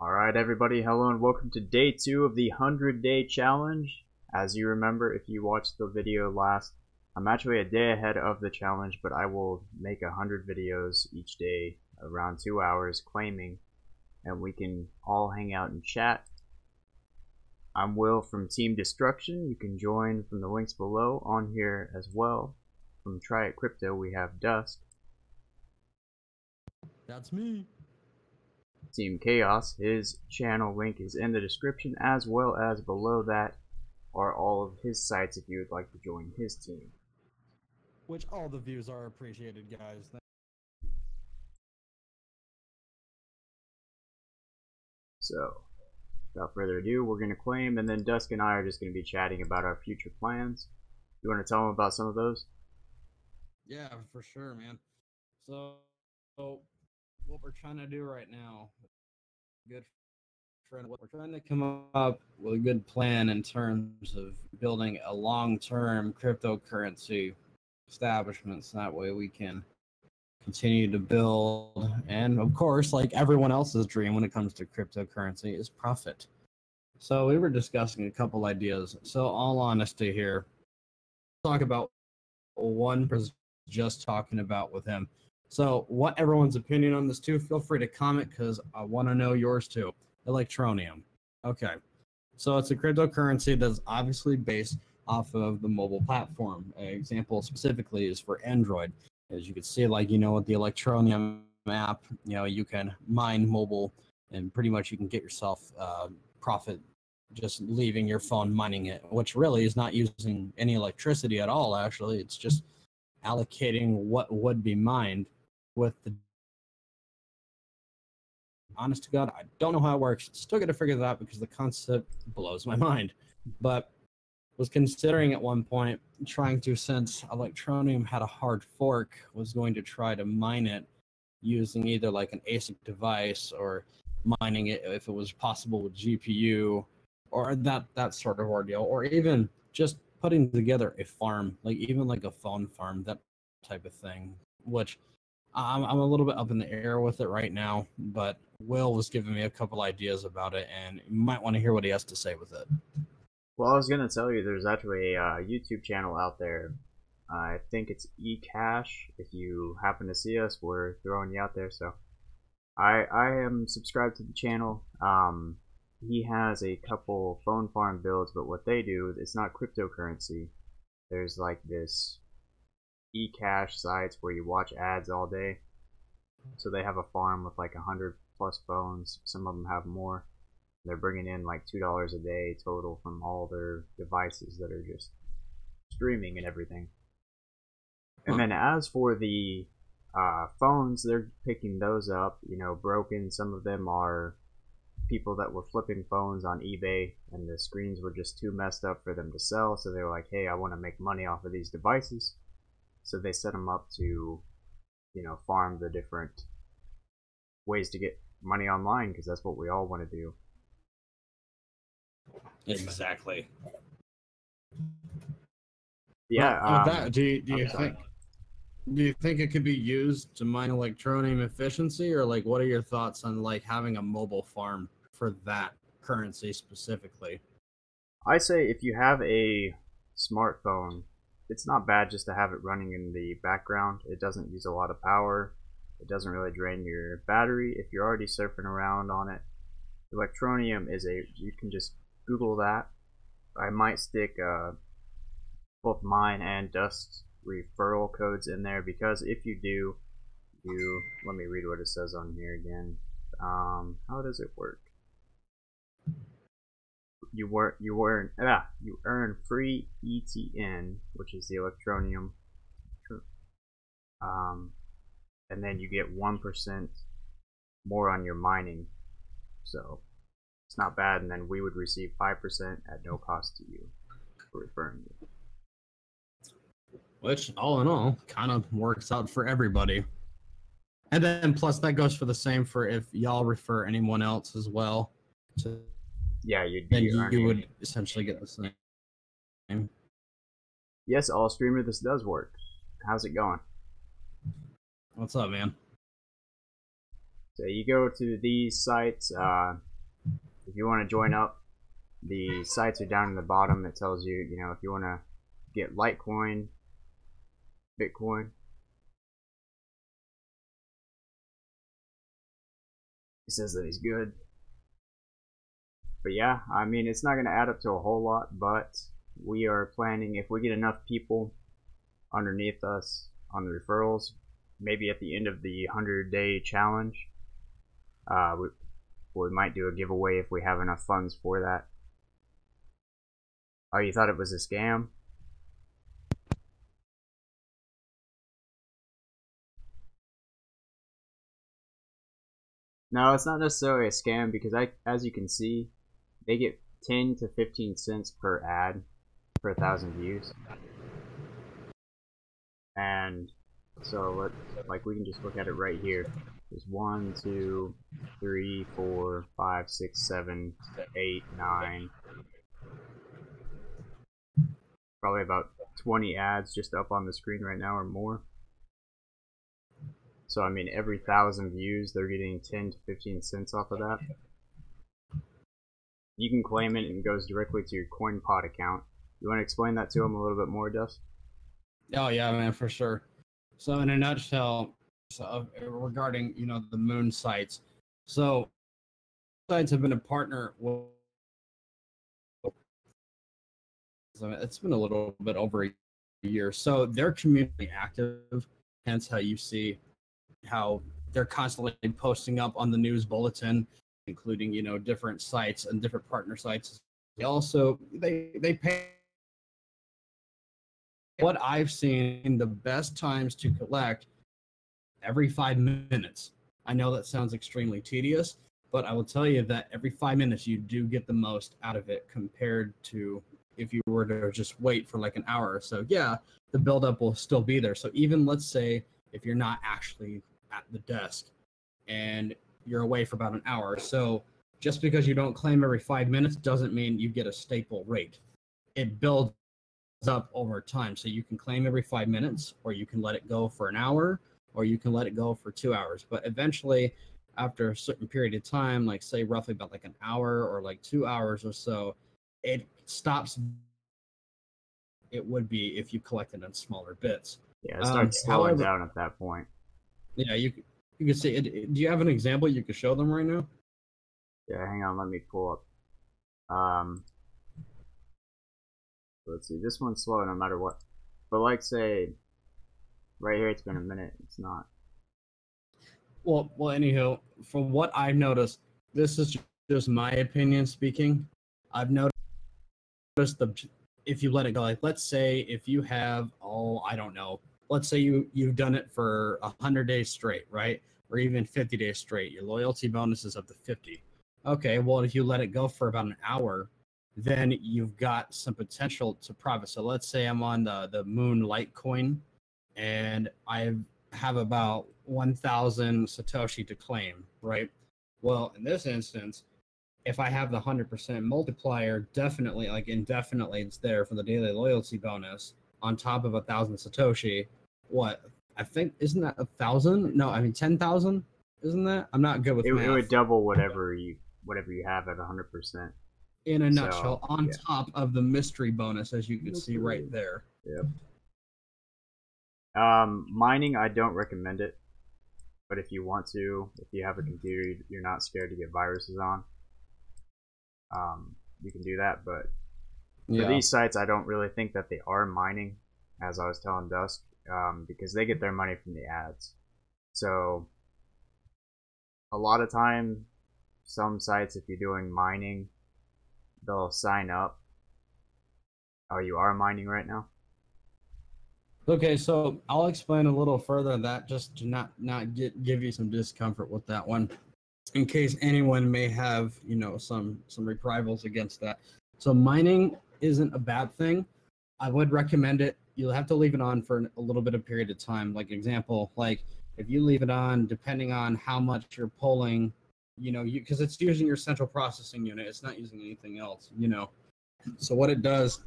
Alright everybody, hello and welcome to day 2 of the 100-day challenge. As you remember, if you watched the video last, I'm actually a day ahead of the challenge, but I will make 100 videos each day, around 2 hours, claiming, and we can all hang out and chat. I'm Will from Team Destruction. You can join from the links below on here as well. From Try It Crypto, we have Dusk. That's me. Team Chaos, his channel link is in the description, as well as below that are all of his sites if you would like to join his team. Which all the views are appreciated, guys. So, without further ado, we're going to claim, and then Dusk and I are just going to be chatting about our future plans. You want to tell them about some of those? Yeah, for sure, man. So what we're trying to do right now, good friend, we're trying to come up with a good plan in terms of building a long-term cryptocurrency establishment, so that way we can continue to build. And of course, like everyone else's dream when it comes to cryptocurrency, is profit. So we were discussing a couple ideas. So all honesty here, talk about one person just talking about with him. So what everyone's opinion on this too, feel free to comment because I want to know yours too. Electroneum. Okay. So it's a cryptocurrency that's obviously based off of the mobile platform. An example specifically is for Android. As you can see, like, with the Electroneum app, you can mine mobile and pretty much you can get yourself profit just leaving your phone mining it, which really is not using any electricity at all. Actually, it's just allocating what would be mined with the. Honest to God, I don't know how it works. Still got to figure that out because the concept blows my mind. But was considering at one point trying to, since Electroneum had a hard fork, was going to try to mine it using either like an ASIC device or mining it if it was possible with GPU or that sort of ordeal, or even just putting together a farm, like even like a phone farm, that type of thing, which I'm a little bit up in the air with it right now, but Will was giving me a couple ideas about it, and you might want to hear what he has to say with it. Well, I was going to tell you there's actually a YouTube channel out there. I think it's eCash. If you happen to see us, we're throwing you out there. So I am subscribed to the channel. He has a couple phone farm builds, but what they do, it's not cryptocurrency. There's like this eCash sites where you watch ads all day. So they have a farm with like 100+ phones. Some of them have more. They're bringing in like $2 a day total from all their devices that are just streaming and everything. And then as for the phones, they're picking those up, broken. Some of them are people that were flipping phones on eBay and the screens were just too messed up for them to sell. So they were like, hey, I want to make money off of these devices. So they set them up to, farm the different ways to get money online, because that's what we all want to do. Exactly. Yeah. With that, do you think it could be used to mine Electroneum efficiency, or like what are your thoughts on like having a mobile farm for that currency specifically? I say if you have a smartphone, it's not bad just to have it running in the background. It doesn't use a lot of power. It doesn't really drain your battery if you're already surfing around on it. Electroneum is you can just Google that. I might stick both mine and Dusk's referral codes in there, because if you do, let me read what it says on here again. How does it work? You earn free ETN, which is the Electroneum, and then you get 1% more on your mining. So it's not bad, and then we would receive 5% at no cost to you for referring you. Which, all in all, kind of works out for everybody. And then plus that goes for the same for if y'all refer anyone else as well. So yeah, you would essentially get the same. Yes, all streamer, this does work. How's it going? What's up, man? So you go to these sites. if you want to join up, the sites are down in the bottom. It tells you, if you want to get Litecoin, Bitcoin. He says that he's good. But yeah, I mean, it's not going to add up to a whole lot, but we are planning, if we get enough people underneath us on the referrals, maybe at the end of the 100-day challenge, we might do a giveaway if we have enough funds for that. Oh, you thought it was a scam? No, it's not necessarily a scam because as you can see, they get 10 to 15 cents per ad per 1,000 views. And so we can just look at it right here. There's 1, 2, 3, 4, 5, 6, 7, 8, 9. Probably about 20 ads just up on the screen right now or more. So I mean, every 1,000 views, they're getting 10 to 15 cents off of that. You can claim it and it goes directly to your CoinPod account. You want to explain that to them a little bit more, Dusk? Oh yeah, man, for sure. So in a nutshell, regarding the moon sites, so sites have been a partner with. It's been a little bit over a year, so they're community active. Hence, how you see how they're constantly posting up on the news bulletin, including different sites and different partner sites. They also they pay. What I've seen, the best times to collect every 5 minutes. I know that sounds extremely tedious, but I will tell you that every 5 minutes you do get the most out of it compared to if you were to just wait for like an hour or so. Yeah, the buildup will still be there. So even let's say if you're not actually at the desk and you're away for about an hour, so just because you don't claim every 5 minutes doesn't mean you get a staple rate. It builds up over time. So you can claim every 5 minutes, or you can let it go for an hour, or you can let it go for 2 hours. But eventually, after a certain period of time, like say roughly about like an hour or like 2 hours or so, it stops. It would be if you collect it in smaller bits. Yeah, it starts slowing down at that point. Yeah, you can see it. Do you have an example you could show them right now? Yeah, hang on, let me pull up. Let's see, this one's slow no matter what. But like say, right here it's been a minute, it's not. Well, anyhow, from what I've noticed, this is just my opinion speaking. I've noticed if you let it go, like let's say if you have, I don't know, let's say you've done it for 100 days straight, right? Or even 50 days straight, your loyalty bonus is up to 50. Okay, well, if you let it go for about an hour, then you've got some potential to profit. So let's say I'm on the Moon Litecoin, and I have about 1,000 Satoshi to claim, right? Well, in this instance, if I have the 100% multiplier, definitely, like indefinitely, it's there for the daily loyalty bonus on top of 1,000 Satoshi. What? I think, isn't that 1,000? No, I mean 10,000. Isn't that? I'm not good with math. It would double whatever you have at 100%. In a nutshell, on top of the mystery bonus, as you can see right there. Yep. Mining, I don't recommend it, but if you want to, if you have a computer you're not scared to get viruses on, you can do that. But for these sites, I don't really think that they are mining, as I was telling Dusk, because they get their money from the ads. So a lot of time, some sites, if you're doing mining, they'll sign up. Oh, you are mining right now? Okay, so I'll explain a little further on that, just to not give you some discomfort with that one, in case anyone may have some reprisals against that. So mining isn't a bad thing. I would recommend it. You'll have to leave it on for a little bit of period of time. Like example, like if you leave it on, depending on how much you're pulling, because it's using your central processing unit, it's not using anything else. So what it does,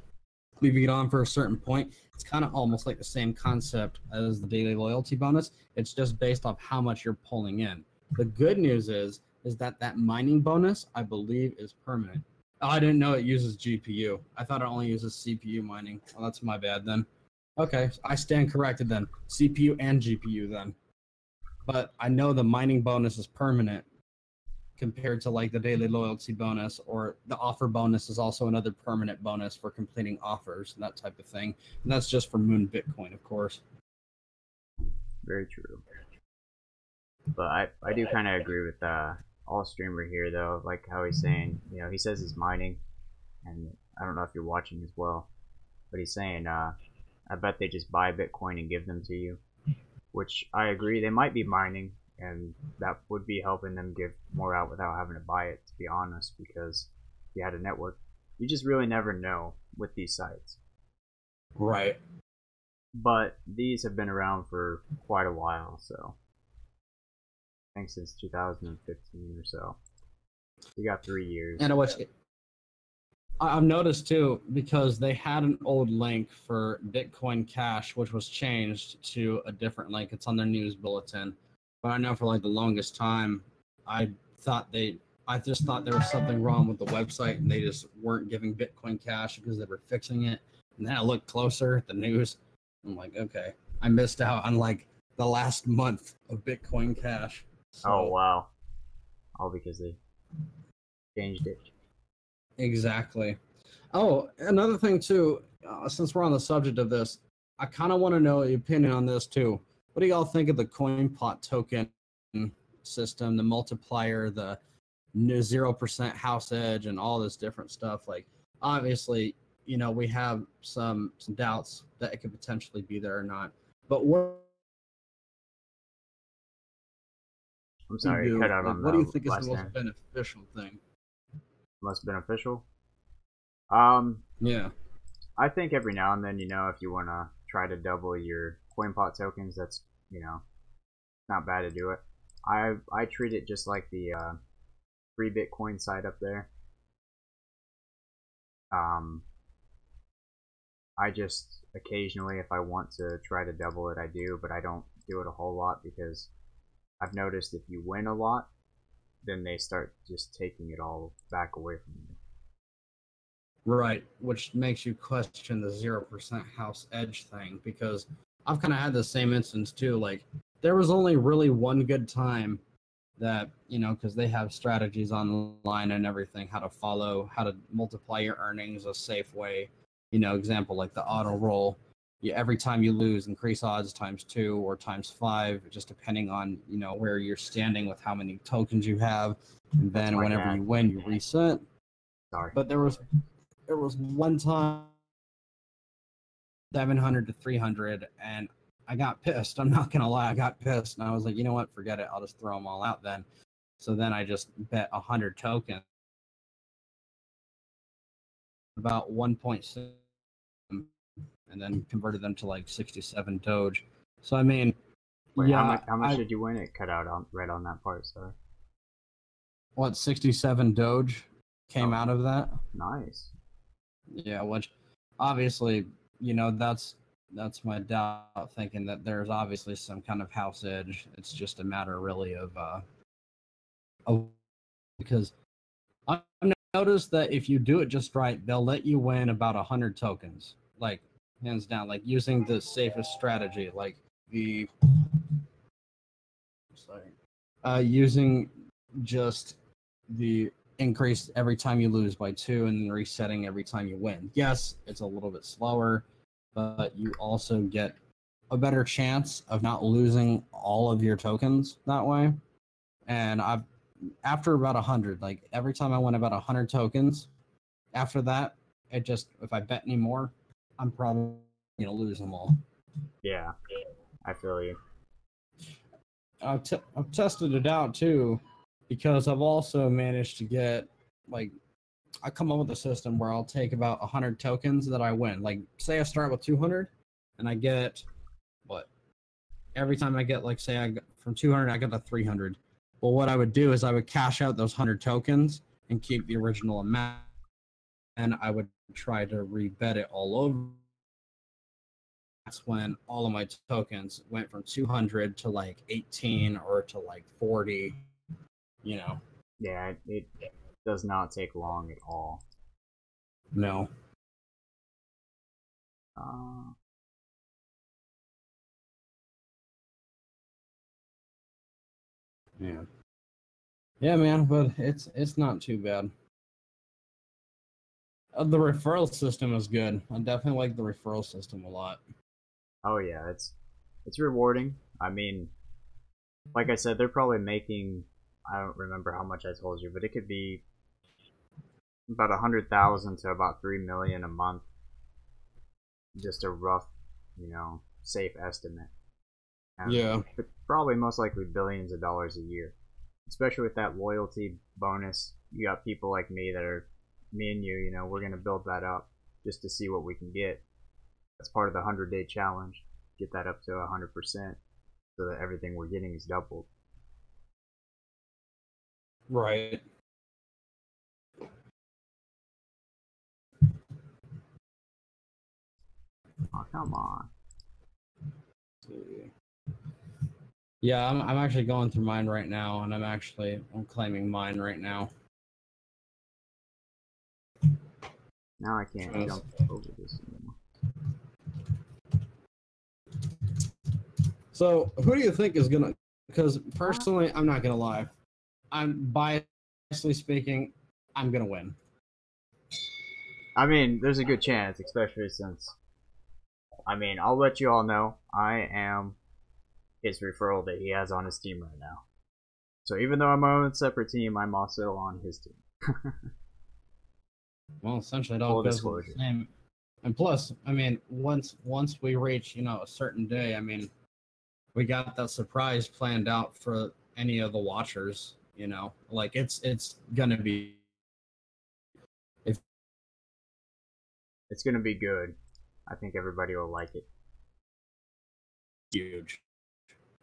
leaving it on for a certain point, it's kind of almost like the same concept as the daily loyalty bonus. It's just based off how much you're pulling in. The good news is is that mining bonus, I believe, is permanent. Oh, I didn't know it uses GPU. I thought it only uses CPU mining. Oh, that's my bad then. Okay, I stand corrected then. CPU and GPU then. But I know the mining bonus is permanent compared to like the daily loyalty bonus, or the offer bonus is also another permanent bonus for completing offers and that type of thing. And that's just for Moon Bitcoin, of course. Very true. But I do kind of agree with all streamer here though, like how he's saying, he says he's mining, and I don't know if you're watching as well, but he's saying, I bet they just buy Bitcoin and give them to you, which I agree, they might be mining, and that would be helping them give more out without having to buy it, to be honest, because if you had a network, you just really never know with these sites. Right. But these have been around for quite a while, so I think since 2015 or so. You got 3 years. And I've noticed too, because they had an old link for Bitcoin Cash, which was changed to a different link. It's on their news bulletin. But I know for like the longest time, I just thought there was something wrong with the website, and they just weren't giving Bitcoin Cash because they were fixing it. And then I looked closer at the news. I'm like, okay, I missed out on like the last month of Bitcoin Cash. So, oh wow! All because they changed it. Exactly. Oh, another thing too, since we're on the subject of this, I kind of want to know your opinion on this too. What do y'all think of the CoinPot token system, the multiplier, the 0% house edge, and all this different stuff? Like, obviously, we have some doubts that it could potentially be there or not. But I'm sorry, you cut out on what do you think is the last most name. beneficial thing? Most beneficial? Yeah. I think every now and then, if you want to try to double your CoinPot tokens, that's, not bad to do it. I treat it just like the free Bitcoin site up there. I just occasionally, if I want to try to double it, I do, but I don't do it a whole lot because I've noticed if you win a lot, then they start just taking it all back away from you. Right, which makes you question the 0% house edge thing, because I've kind of had the same instance too. Like, there was only really one good time that, because they have strategies online and everything, how to multiply your earnings a safe way. Example like the auto roll. Every time you lose, increase odds ×2 or ×5, just depending on, where you're standing with how many tokens you have. And then whenever you win, you reset. Sorry. But there was one time 700 to 300, and I got pissed. I'm not gonna lie, I got pissed, and I was like, you know what, forget it, I'll just throw them all out then. So then I just bet 100 tokens, about 1.6, and then converted them to like 67 Doge. So I mean, wait, yeah, how much did you win? It cut out right on that part, sorry. What, 67 Doge came out of that? Nice. Yeah, which obviously, that's my doubt, thinking that there's obviously some kind of house edge. It's just a matter really of because I've noticed that if you do it just right, they'll let you win about 100 tokens, like hands down, like using the safest strategy, like using just the increase every time you lose by 2 and then resetting every time you win. Yes, it's a little bit slower, but you also get a better chance of not losing all of your tokens that way. And after about 100, like every time I win about 100 tokens, after that, if I bet any more, I'm probably gonna lose them all. Yeah, I feel you. I've tested it out too, because I've also managed to get, like, I come up with a system where I'll take about 100 tokens that I win. Like, say I start with 200, and I get, every time I get, like, say I got, from 200, I get to 300. Well, what I would do is I would cash out those 100 tokens and keep the original amount, and I would try to rebet it all over. That's when all of my tokens went from 200 to like 18 or to like 40, Yeah, it does not take long at all. No. Uh, Yeah. Yeah, man, but it's not too bad. The referral system is good. I definitely like the referral system a lot. oh yeah, it's rewarding. I mean, like I said, they're probably making, I don't remember how much I told you, but it could be about 100,000 to about 3 million a month. Just a rough, safe estimate. And Yeah. but probably most likely billions of dollars a year. Especially with that loyalty bonus. You got people like me that are me and you, we're gonna build that up just to see what we can get. That's part of the 100-day challenge. Get that up to 100% so that everything we're getting is doubled. Right. Oh, come on. Yeah, I'm actually going through mine right now, and I'm claiming mine right now. Now I can't jump over this anymore. So, who do you think is gonna? Because personally, I'm not gonna lie. I'm biasly speaking, I'm gonna win. I mean, there's a good chance, especially since, I'll let you all know, I am his referral that he has on his team right now. So even though I'm on a separate team, I'm also on his team. Well, essentially, it all Full goes disclosure. the same. And plus, once we reach a certain day, we got that surprise planned out for any of the watchers. Like it's gonna be It's gonna be good. I think everybody will like it. huge.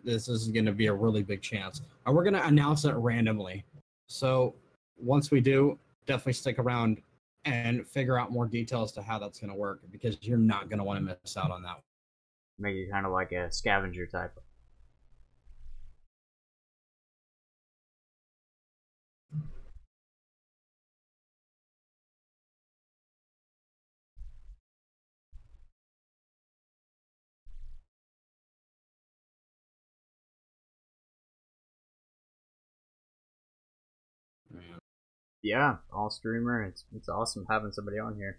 This is going to be a really big chance. And we're going to announce it randomly. So once we do, definitely stick around and figure out more details to how that's going to work because you're not going to want to miss out on that. Make it kind of like a scavenger type. Yeah, all streamer. It's awesome having somebody on here.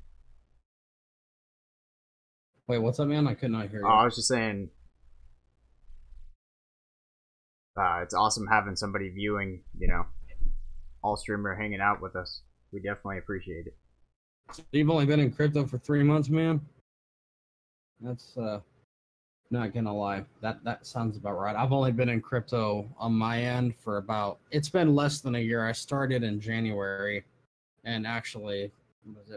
Wait, what's up, man? I could not hear Oh, you. I was just saying, it's awesome having somebody viewing, all streamer hanging out with us. We definitely appreciate it. So you've only been in crypto for 3 months, man? That's not gonna lie. That sounds about right. I've only been in crypto on my end for it's been less than a year. I started in January, and actually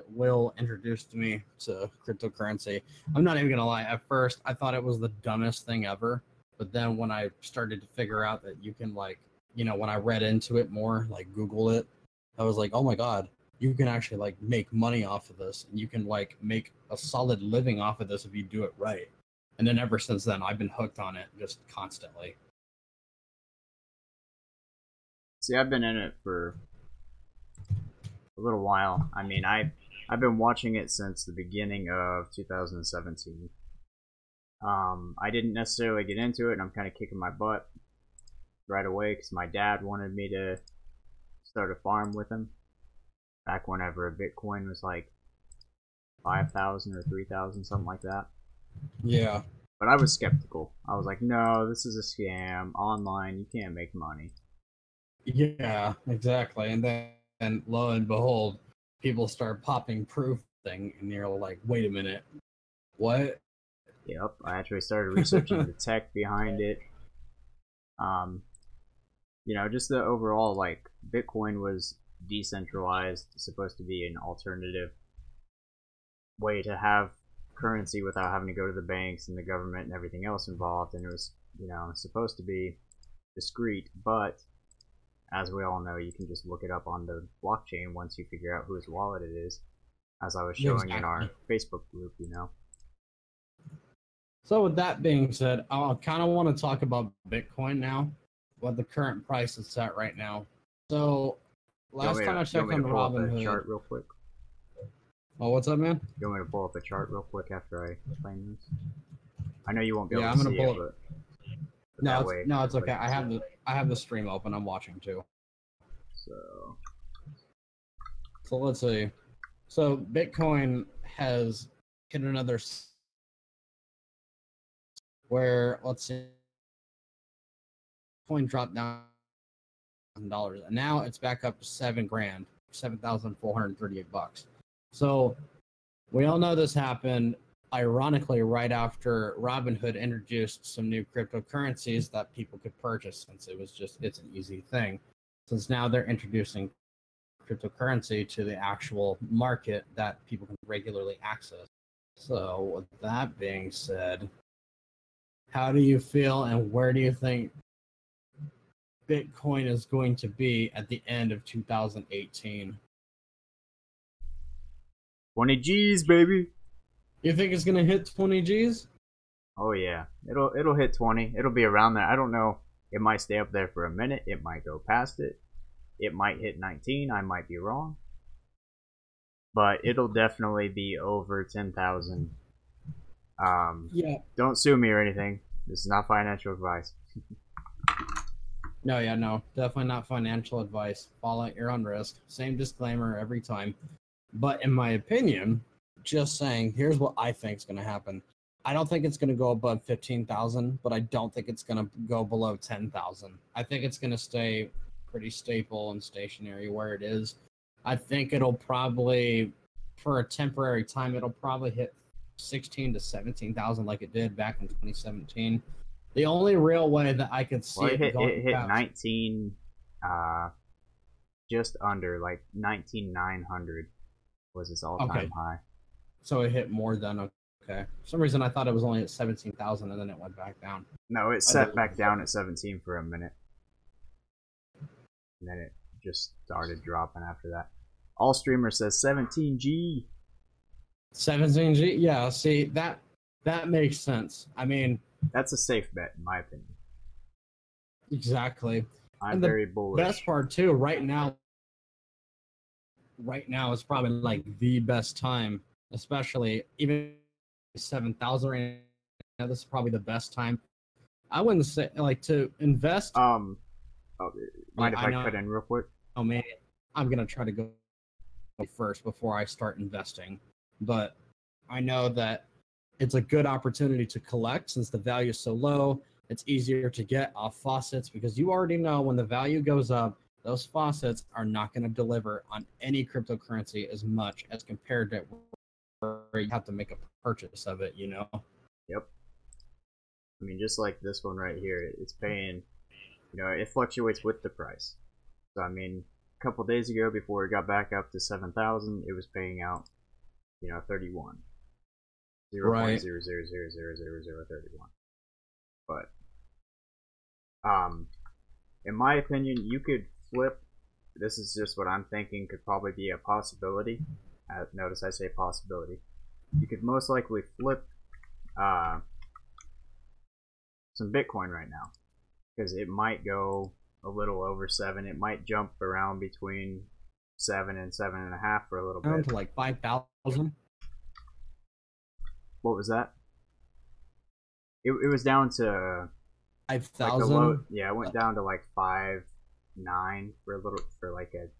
Will introduced me to cryptocurrency. I'm not even gonna lie, at first I thought it was the dumbest thing ever, but then when I started to figure out that you can when I read into it more, like Google it, I was like, oh my god, you can actually make money off of this, and you can make a solid living off of this if you do it right. And then ever since then I've been hooked on it just constantly. See, I've been in it for a little while. I've been watching it since the beginning of 2017. I didn't necessarily get into it, and I'm kind of kicking my butt right away because my dad wanted me to start a farm with him back whenever Bitcoin was like 5,000 or 3,000, something like that. Yeah. But I was skeptical. I was like, no, this is a scam. Online, you can't make money. Yeah, exactly. And then lo and behold, people start popping proof thing, and you're like, wait a minute, what? Yep, I actually started researching the tech behind it. Um, just the overall, Bitcoin was decentralized, supposed to be an alternative way to have currency without having to go to the banks and the government and everything else involved. And it was, supposed to be discreet, but as we all know, you can just look it up on the blockchain once you figure out whose wallet it is, as I was showing in our Facebook group, So with that being said, I kind of want to talk about Bitcoin now, what the current price is at right now. So Last time I checked on pull up a Robinhood. chart real quick? Oh, what's up, man? You want me to pull up a chart real quick after I explain this? I know you won't be able Yeah, to I'm gonna see pull it, it. but No, that it's, way no, it's okay. everybody can see it. I have the stream open. I'm watching too. So let's see. So Bitcoin has hit another where, let's see, coin dropped down $1,000, and now it's back up to $7,000, $7,438. So we all know this happened ironically right after Robinhood introduced some new cryptocurrencies that people could purchase, since it's an easy thing. Since now they're introducing cryptocurrency to the actual market that people can regularly access. So with that being said, how do you feel and where do you think Bitcoin is going to be at the end of 2018? 20 G's, baby. You think it's going to hit 20 G's? Oh yeah, it'll hit 20. It'll be around there. I don't know. It might stay up there for a minute. It might go past it. It might hit 19. I might be wrong. But it'll definitely be over 10,000. Yeah. Don't sue me or anything. This is not financial advice. No, definitely not financial advice. Follow at your own risk. Same disclaimer every time. But in my opinion, just saying, here's what I think is going to happen. I don't think it's going to go above 15,000, but I don't think it's going to go below 10,000. I think it's going to stay pretty staple and stationary where it is. I think it'll probably, for a temporary time, it'll probably hit 16 to 17,000 like it did back in 2017. The only real way that I could see it hit 19, just under, like 19,900 was its all-time high. So it hit more than, okay. For some reason I thought it was only at 17,000 and then it went back down. No, it set back down at 17 for a minute. And then it just started dropping after that. All Streamer says 17G. 17G? Yeah, see, that makes sense. I mean, that's a safe bet, in my opinion. Exactly. I'm very bullish. Best part too, right now is probably like the best time, especially even 7,000 right now. This is probably the best time. I wouldn't say like to invest. Mind if I cut in real quick? Oh man, I'm gonna try to go first before I start investing, but I know that it's a good opportunity to collect since the value is so low. It's easier to get off faucets because you already know when the value goes up, those faucets are not going to deliver on any cryptocurrency as much as compared to where you have to make a purchase of it, you know? Yep. I mean, just like this one right here, it's paying, it fluctuates with the price. So, I mean, a couple days ago, before it got back up to 7,000, it was paying out, 31. 0.000000031. But in my opinion, you could flip. This is just what I'm thinking could probably be a possibility. Notice I say possibility. You could most likely flip some Bitcoin right now because it might go a little over 7. It might jump around between 7 and 7.5 for a little Down bit. to like 5,000. What was that? It was down to 5,000. Yeah, it went down to like 5.9 for like a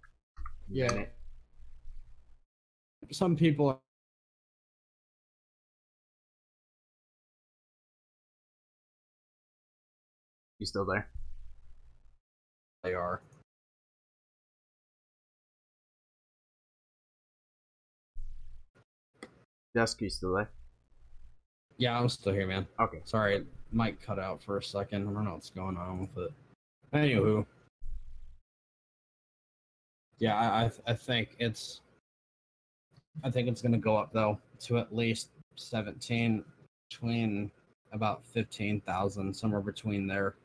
minute. Some people. You still there? They are. Dusk, you still there? Yeah, I'm still here, man. Okay. Sorry, it might cut out for a second. I don't know what's going on with it. Anywho. Yeah, I think it's gonna go up though to at least 17, between about 15,000, somewhere between there.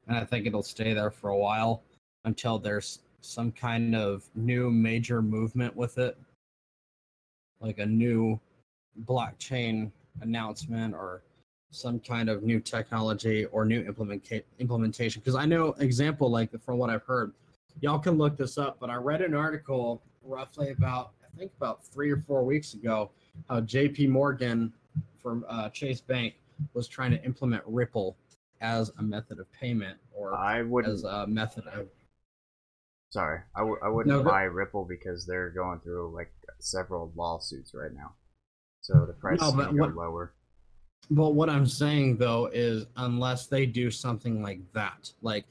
And I think it'll stay there for a while until there's some kind of new major movement with it. Like a new blockchain announcement or some kind of new technology or new implementation. Because I know, example, like from what I've heard, Y'all can look this up, but I read an article roughly about, I think about 3 or 4 weeks ago, how J.P. Morgan from Chase Bank was trying to implement Ripple as a method of payment, or I wouldn't. as a method of. Sorry, I wouldn't No, buy Ripple because they're going through like several lawsuits right now, so the price is but gonna go lower. But what I'm saying though is, unless they do something like that, like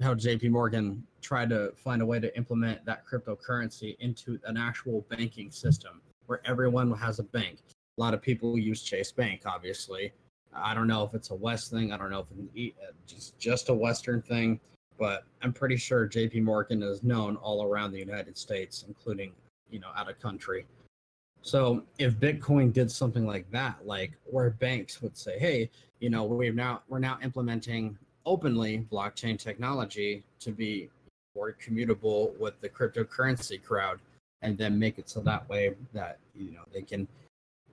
how J.P. Morgan tried to find a way to implement that cryptocurrency into an actual banking system where everyone has a bank. A lot of people use Chase Bank, obviously. I don't know if it's a West thing. I don't know if it's just a Western thing, but I'm pretty sure J.P. Morgan is known all around the United States, including out of country. So if Bitcoin did something like that, like where banks would say, "Hey, we're now implementing openly blockchain technology to be more commutable with the cryptocurrency crowd," and then make it so that way that they can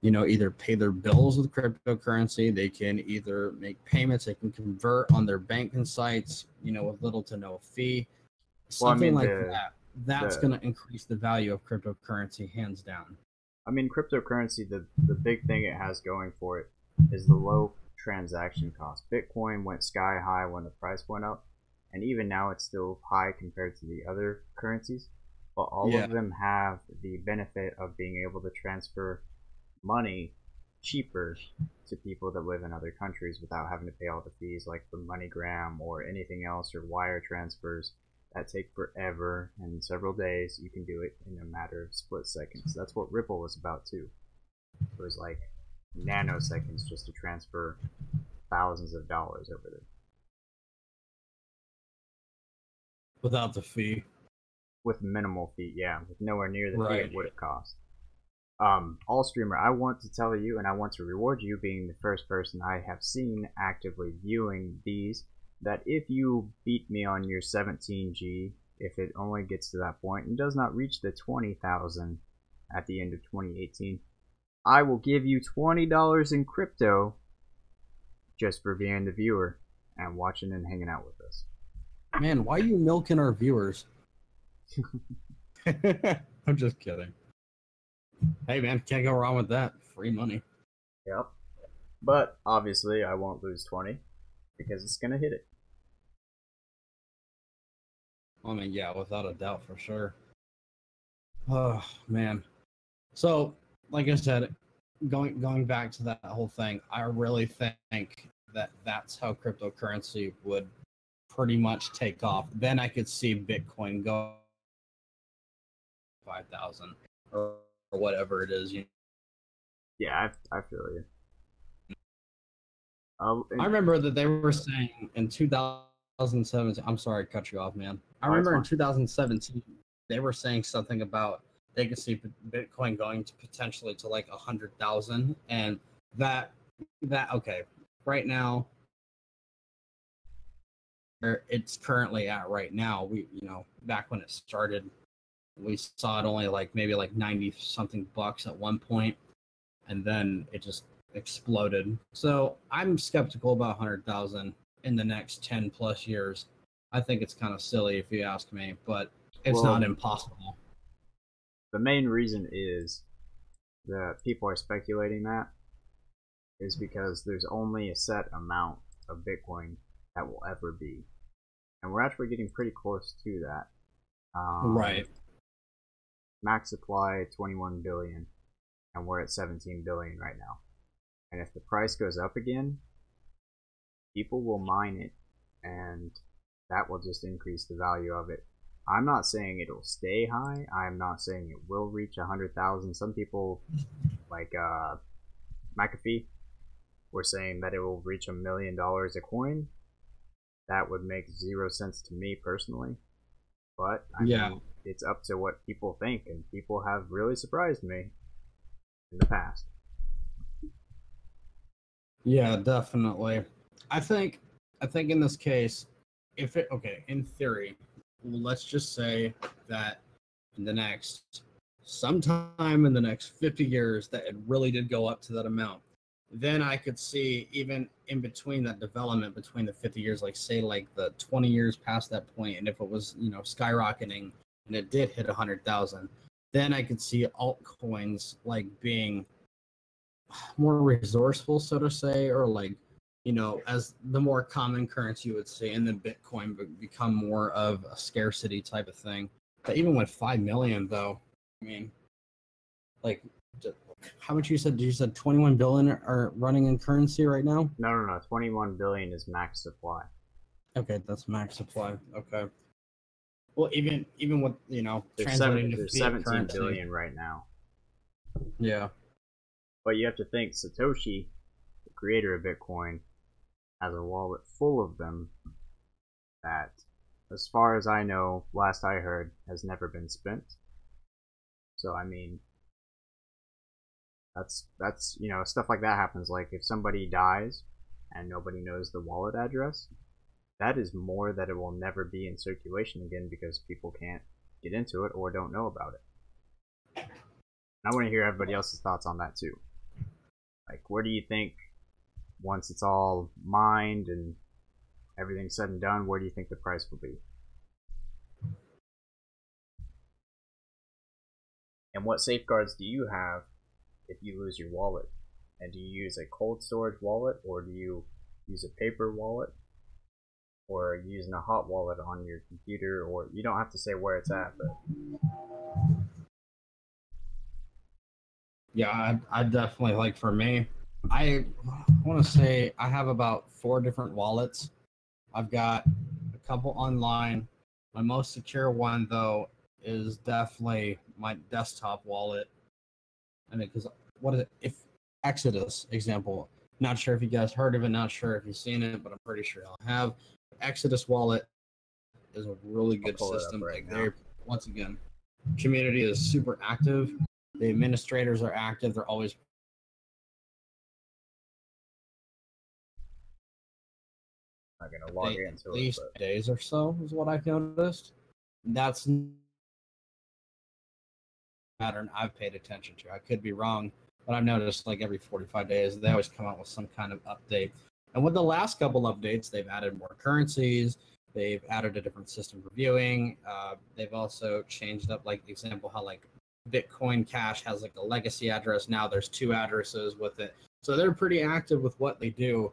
either pay their bills with cryptocurrency, they can either make payments, they can convert on their banking sites, with little to no fee, Well, I something mean like that. That's the going to increase the value of cryptocurrency hands down. I mean, cryptocurrency, the big thing it has going for it is the low transaction cost. Bitcoin went sky high when the price went up, and even now it's still high compared to the other currencies. But all of them have the benefit of being able to transfer money cheaper to people that live in other countries without having to pay all the fees like for MoneyGram or anything else, or wire transfers that take forever and several days. You can do it in a matter of split seconds. That's what Ripple was about too. It was like nanoseconds just to transfer thousands of dollars over there Without the fee. with minimal fee. Yeah, with nowhere near the fee Right. it would have cost. All streamer, I want to tell you and I want to reward you being the first person I have seen actively viewing these, that if you beat me on your 17G, if it only gets to that point and does not reach the 20,000 at the end of 2018, I will give you $20 in crypto just for being the viewer and watching and hanging out with us. Man, why are you milking our viewers? I'm just kidding. Hey man, can't go wrong with that. Free money. Yep. But obviously I won't lose 20 because it's gonna hit it. I mean, yeah, without a doubt, for sure. Oh man. So, like I said, going back to that whole thing, I really think that that's how cryptocurrency would pretty much take off. Then I could see Bitcoin go 5,000 or whatever it is. Yeah, I feel you. I remember that they were saying in 2017. I'm sorry to cut you off, man. I Oh, it's remember in fine. 2017 they were saying something about they could see Bitcoin going to potentially to like 100,000, and that okay, right now where it's currently at right now, we back when it started, we saw it only like maybe like 90 something bucks at one point, and then it just exploded. So I'm skeptical about 100,000 in the next 10 plus years. I think it's kind of silly if you ask me, but it's Well, not impossible. the main reason is that people are speculating that is because there's only a set amount of Bitcoin that will ever be, and we're actually getting pretty close to that. Right. Max supply 21 billion, and we're at 17 billion right now. And if the price goes up again, people will mine it, and that will just increase the value of it. I'm not saying it'll stay high. I'm not saying it will reach 100,000. Some people, like McAfee, were saying that it will reach $1 million a coin. That would make 0 sense to me personally. But I mean, it's up to what people think, and people have really surprised me in the past. Yeah, definitely. I think in this case, if it in theory, let's just say that in the next sometime in the next 50 years that it really did go up to that amount. then I could see even in between that development between the 50 years, like say like the 20 years past that point, and if it was, you know, skyrocketing and it did hit 100,000, then I could see altcoins like being more resourceful, so to say, or like, you know, as the more common currency you would say, and then Bitcoin would become more of a scarcity type of thing. But even with 5 million, though, I mean, like, how much you said? You said 21 billion are running in currency right now? No. 21 billion is max supply. Okay, that's max supply. Okay. Well, even with, you know, There's translating to there's fiat 17 currency. billion right now. Yeah. But you have to think Satoshi, the creator of Bitcoin, has a wallet full of them that, as far as I know, last I heard, has never been spent. So I mean, that's you know, stuff like that happens. Like if somebody dies and nobody knows the wallet address, that is more that it will never be in circulation again because people can't get into it or don't know about it. I want to hear everybody else's thoughts on that too. Like, where do you think, once it's all mined and everything's said and done, where do you think the price will be? And what safeguards do you have if you lose your wallet? And do you use a cold storage wallet, or do you use a paper wallet, or are you using a hot wallet on your computer? Or you don't have to say where it's at, but Yeah, I definitely, like, for me, I want to say I have about 4 different wallets. I've got a couple online. My most secure one, though, is definitely my desktop wallet. I mean, because what is it? If Exodus, example, not sure if you guys heard of it, not sure if you've seen it, but I'm pretty sure I'll have. Exodus wallet is a really good system. Right now. They're, once again, community is super active. The administrators are active. They're always I'm not gonna log into at least days or so is what I've noticed. That's pattern I've paid attention to. I could be wrong, but I've noticed like every 45 days they always come out with some kind of update. And with the last couple updates, they've added more currencies. They've added a different system for viewing. They've also changed up, like, example, how like Bitcoin Cash has like a legacy address. Now there's 2 addresses with it. So they're pretty active with what they do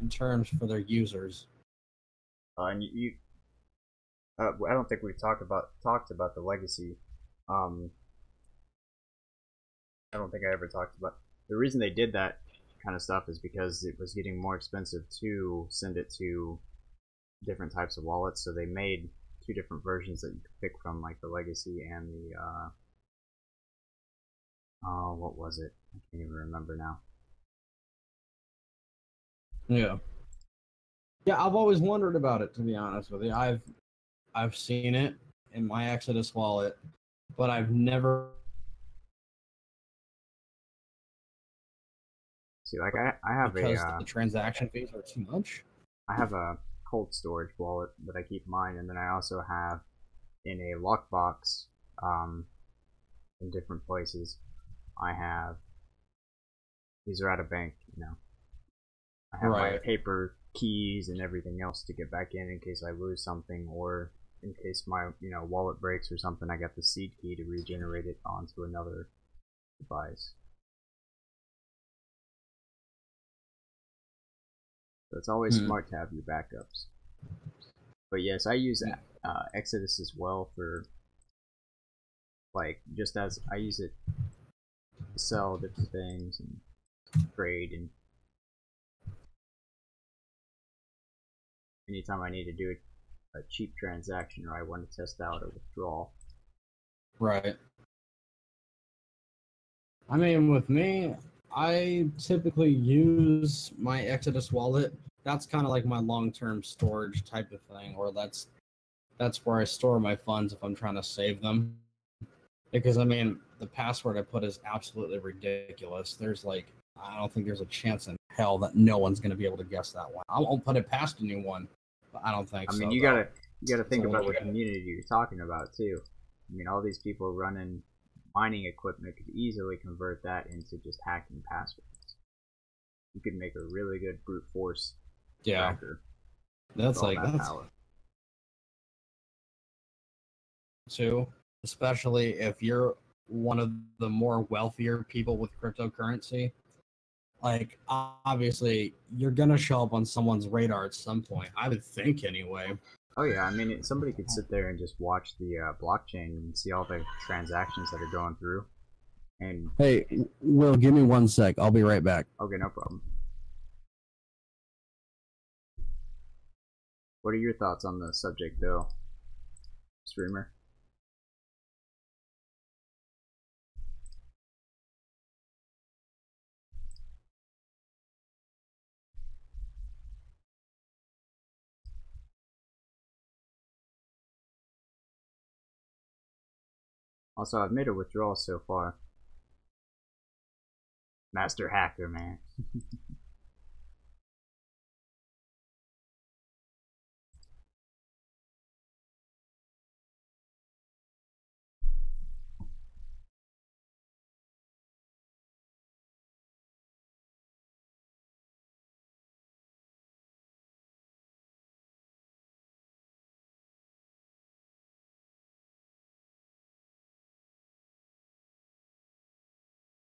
in terms for their users. And I don't think we've talked about the legacy. I don't think I ever talked about the reason they did that kind of stuff is because it was getting more expensive to send it to different types of wallets. So they made 2 different versions that you could pick from, like the legacy and the oh, what was it? I can't even remember now. Yeah. Yeah, I've always wondered about it, to be honest with you. I've seen it in my Exodus wallet, but I've never. See, like I have because the transaction fees are too much. I have a cold storage wallet that I keep mine, and then I also have in a lockbox in different places. I have, these are at a bank, you know. I have my paper keys and everything else to get back in case I lose something, or in case my, you know, wallet breaks or something. I got the seed key to regenerate it onto another device. So it's always smart to have your backups. But yes, I use Exodus as well for, like, just as I use it to sell different things and trade, and anytime I need to do a cheap transaction or I want to test out a withdrawal. Right. I mean, with me, I typically use my Exodus wallet. That's kind of like my long-term storage type of thing, or that's where I store my funds if I'm trying to save them. Because I mean, the password I put is absolutely ridiculous. There's like, I don't think there's a chance in hell that no one's going to be able to guess that one. I won't put it past anyone, but I don't think so. I mean, you gotta think about the community you're talking about too. I mean, all these people running mining equipment could easily convert that into just hacking passwords. You could make a really good brute force Yeah, tracker with that's all like that that's power. too, especially if you're one of the more wealthier people with cryptocurrency. Like, obviously, you're gonna show up on someone's radar at some point. I would think, anyway. Oh yeah, I mean, somebody could sit there and just watch the blockchain and see all the transactions that are going through. And Hey, Will, give me 1 sec. I'll be right back. okay, no problem. What are your thoughts on the subject, though, streamer? Also, I've made a withdrawal so far. Master hacker, man.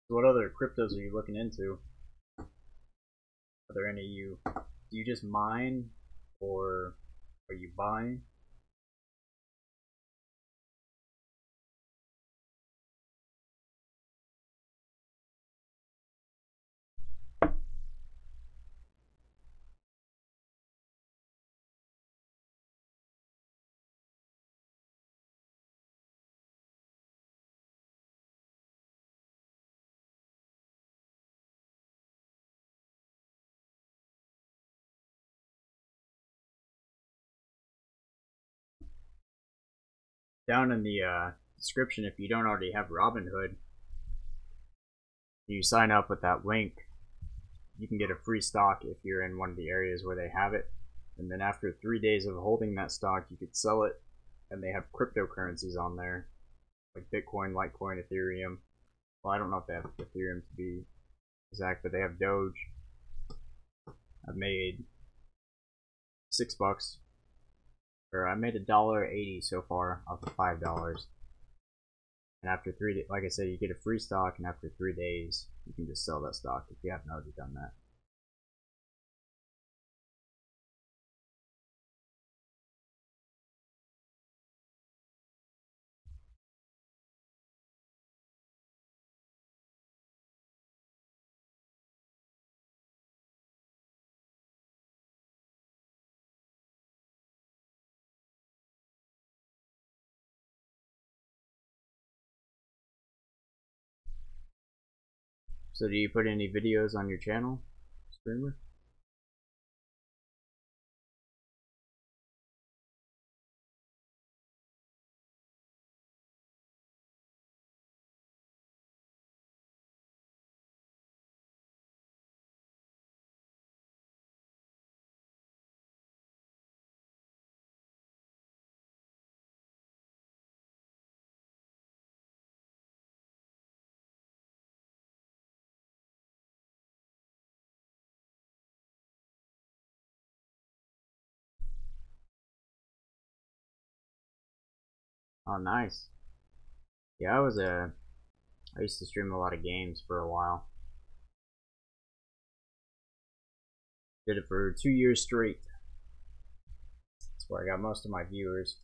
So what other cryptos are you looking into? Are there any you? Do you just mine, or are you buying? Down in the description, if you don't already have Robinhood, you sign up with that link. You can get a free stock if you're in one of the areas where they have it. And then after 3 days of holding that stock, you could sell it. And they have cryptocurrencies on there, like Bitcoin, Litecoin, Ethereum. Well, I don't know if they have Ethereum to be exact, but they have Doge. I've made $6, or I made $1.80 so far off of $5. And after 3 days, like I said, you get a free stock, and after 3 days, you can just sell that stock if you haven't already done that. So do you put any videos on your channel, streamer? Oh, nice. Yeah, I used to stream a lot of games for a while. Did it for 2 years straight. That's where I got most of my viewers.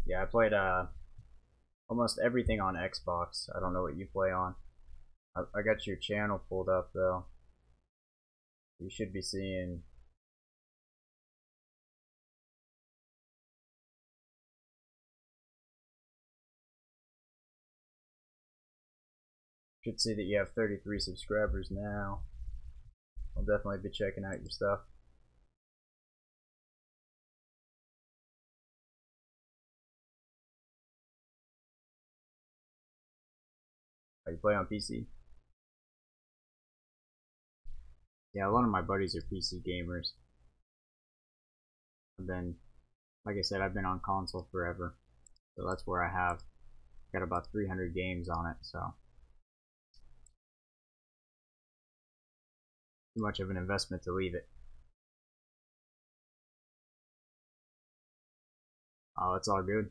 Yeah, I played almost everything on Xbox. I don't know what you play on. I got your channel pulled up though. You should be seeing. Should see that you have 33 subscribers now. I'll definitely be checking out your stuff. You play on PC? Yeah, a lot of my buddies are PC gamers. I've been, like I said, I've been on console forever, so that's where I have got about 300 games on it. So too much of an investment to leave it. Oh, it's all good.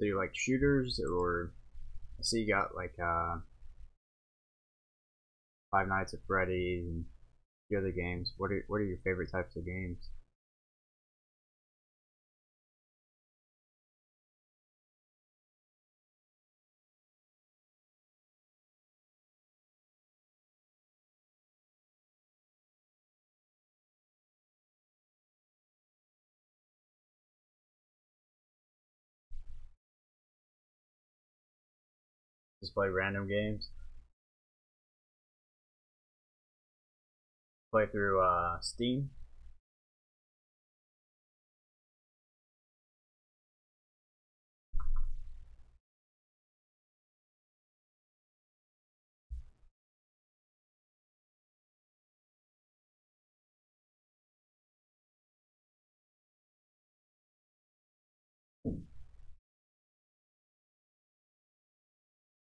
Do you like shooters, or I see you got like Five Nights at Freddy's and the other games. What are your favorite types of games? Just play random games. Play through Steam.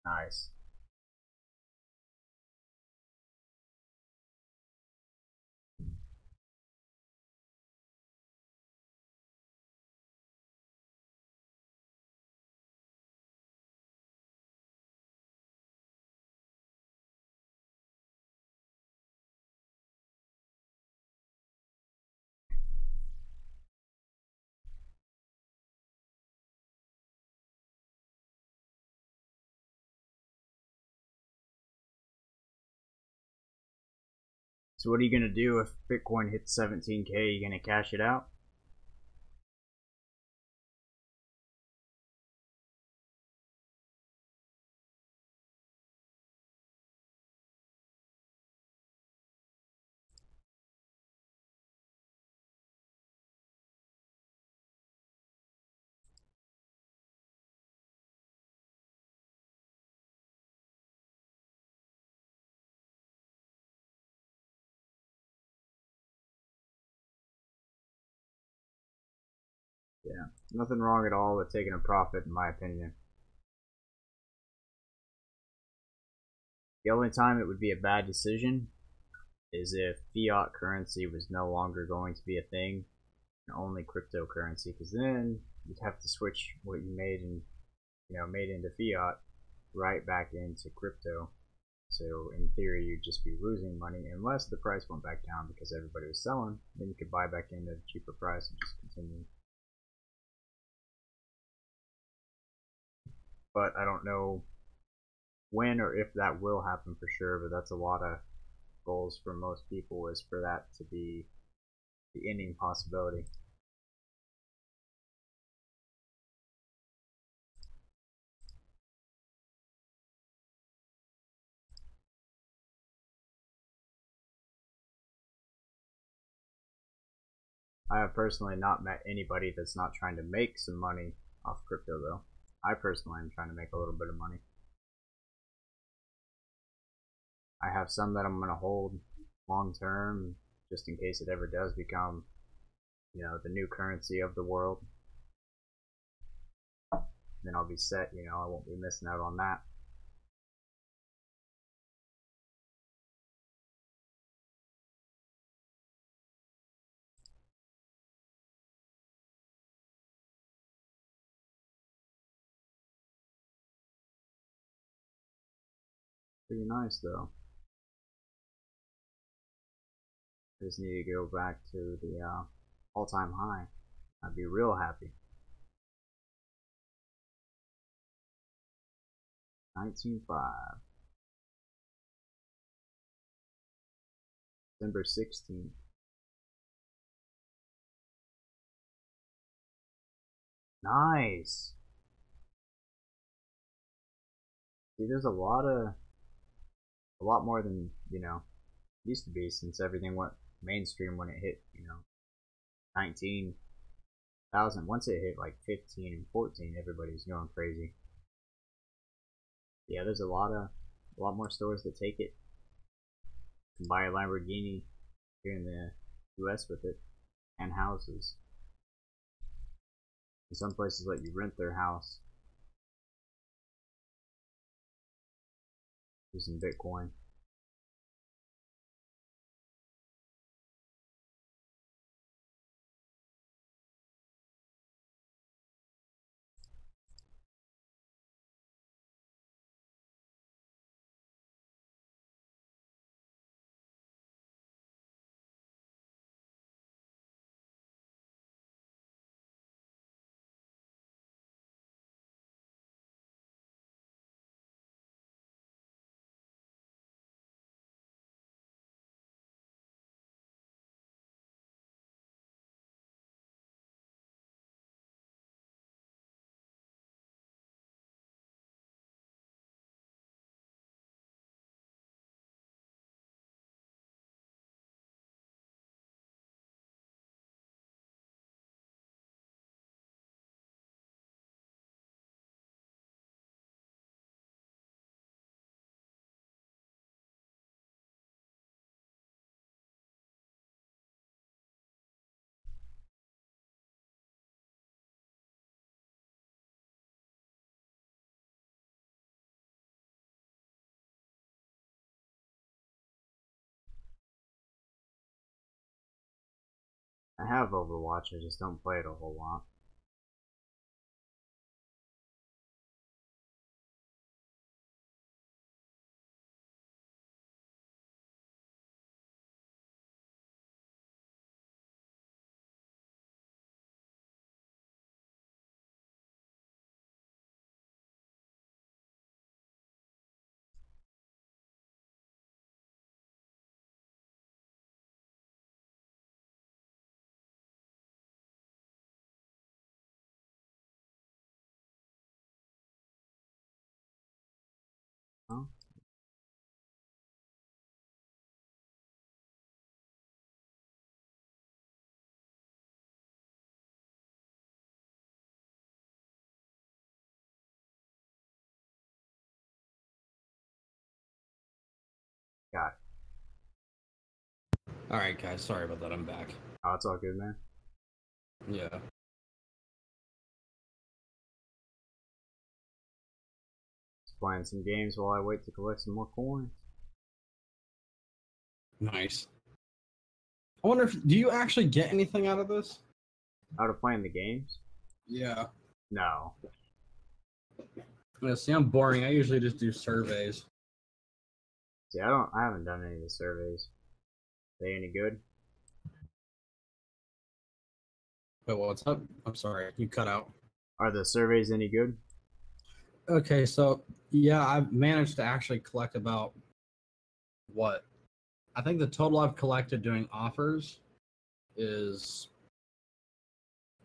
Nice. So what are you gonna do if Bitcoin hits 17K? You gonna cash it out? Yeah, nothing wrong at all with taking a profit, in my opinion. The only time it would be a bad decision is if fiat currency was no longer going to be a thing and only cryptocurrency, because then you'd have to switch what you made and made into fiat right back into crypto. So in theory, you'd just be losing money unless the price went back down because everybody was selling. Then you could buy back in at a cheaper price and just continue. But I don't know when or if that will happen for sure. But that's a lot of goals for most people, is for that to be the ending possibility. I have personally not met anybody that's not trying to make some money off crypto, though. I personally am trying to make a little bit of money. I have some that I'm going to hold long term just in case it ever does become, you know, the new currency of the world. Then I'll be set, you know, I won't be missing out on that. Pretty nice though. Just need to go back to the all-time high. I'd be real happy. 19.5. December 16th. Nice. See, there's a lot more than, you know, used to be since everything went mainstream when it hit, you know, 19,000. Once it hit like 15 and 14, everybody's going crazy. Yeah, there's a lot more stores that take it. You can buy a Lamborghini here in the US with it, and houses. And some places let you rent their house using Bitcoin. I have Overwatch, I just don't play it a whole lot. Huh? Got it. All right, guys. Sorry about that. I'm back. Oh, it's all good, man. Yeah. Just playing some games while I wait to collect some more coins. Nice. I wonder if do you actually get anything out of this? Out of playing the games? Yeah. No. Yeah, see, I'm boring. I usually just do surveys. See, I haven't done any of the surveys. Are they any good? But what's up? I'm sorry, you cut out. Are the surveys any good? Okay, so yeah, I've managed to actually collect about what? I think the total I've collected doing offers is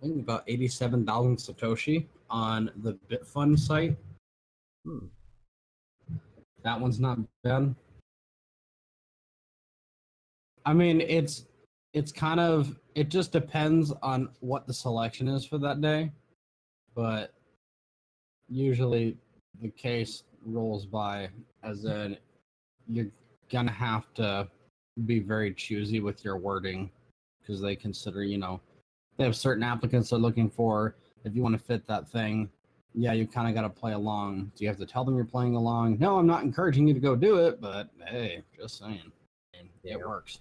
I think about 87,000 Satoshi on the Bitfund site. Hmm. That one's not bad. I mean, it's kind of it just depends on what the selection is for that day, but usually the case rolls by as in you're gonna have to be very choosy with your wording because they consider, they have certain applicants they're looking for. If you want to fit that thing, yeah, you kind of got to play along. Do you have to tell them you're playing along? No, I'm not encouraging you to go do it, but hey, just saying, it works,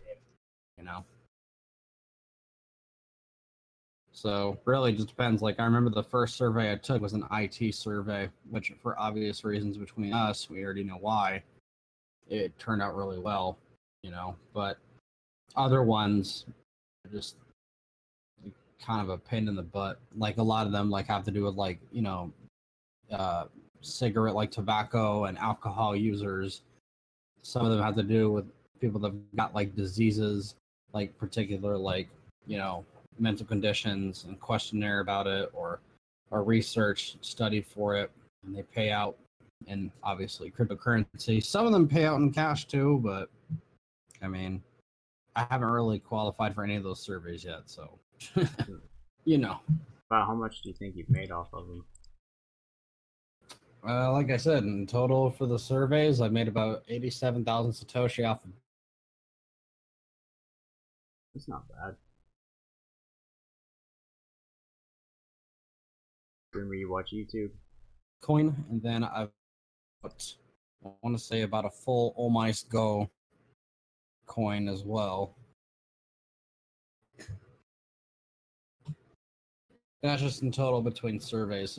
So really just depends. Like I remember the first survey I took was an IT survey, which for obvious reasons between us, we already know why. It turned out really well, but other ones are just kind of a pain in the butt. Like a lot of them like have to do with like, cigarette, like tobacco and alcohol users. Some of them have to do with people that have got like diseases, like particular like, mental conditions and questionnaire about it or research study for it, and they pay out in obviously cryptocurrency. Some of them pay out in cash too, but I mean, I haven't really qualified for any of those surveys yet, so About how much do you think you've made off of them? Like I said, in total for the surveys, I made about 87,000 Satoshi off. It's not bad. When you watch YouTube. Coin, and then I want to say about a full Oh Mice Go coin as well. That's just in total between surveys.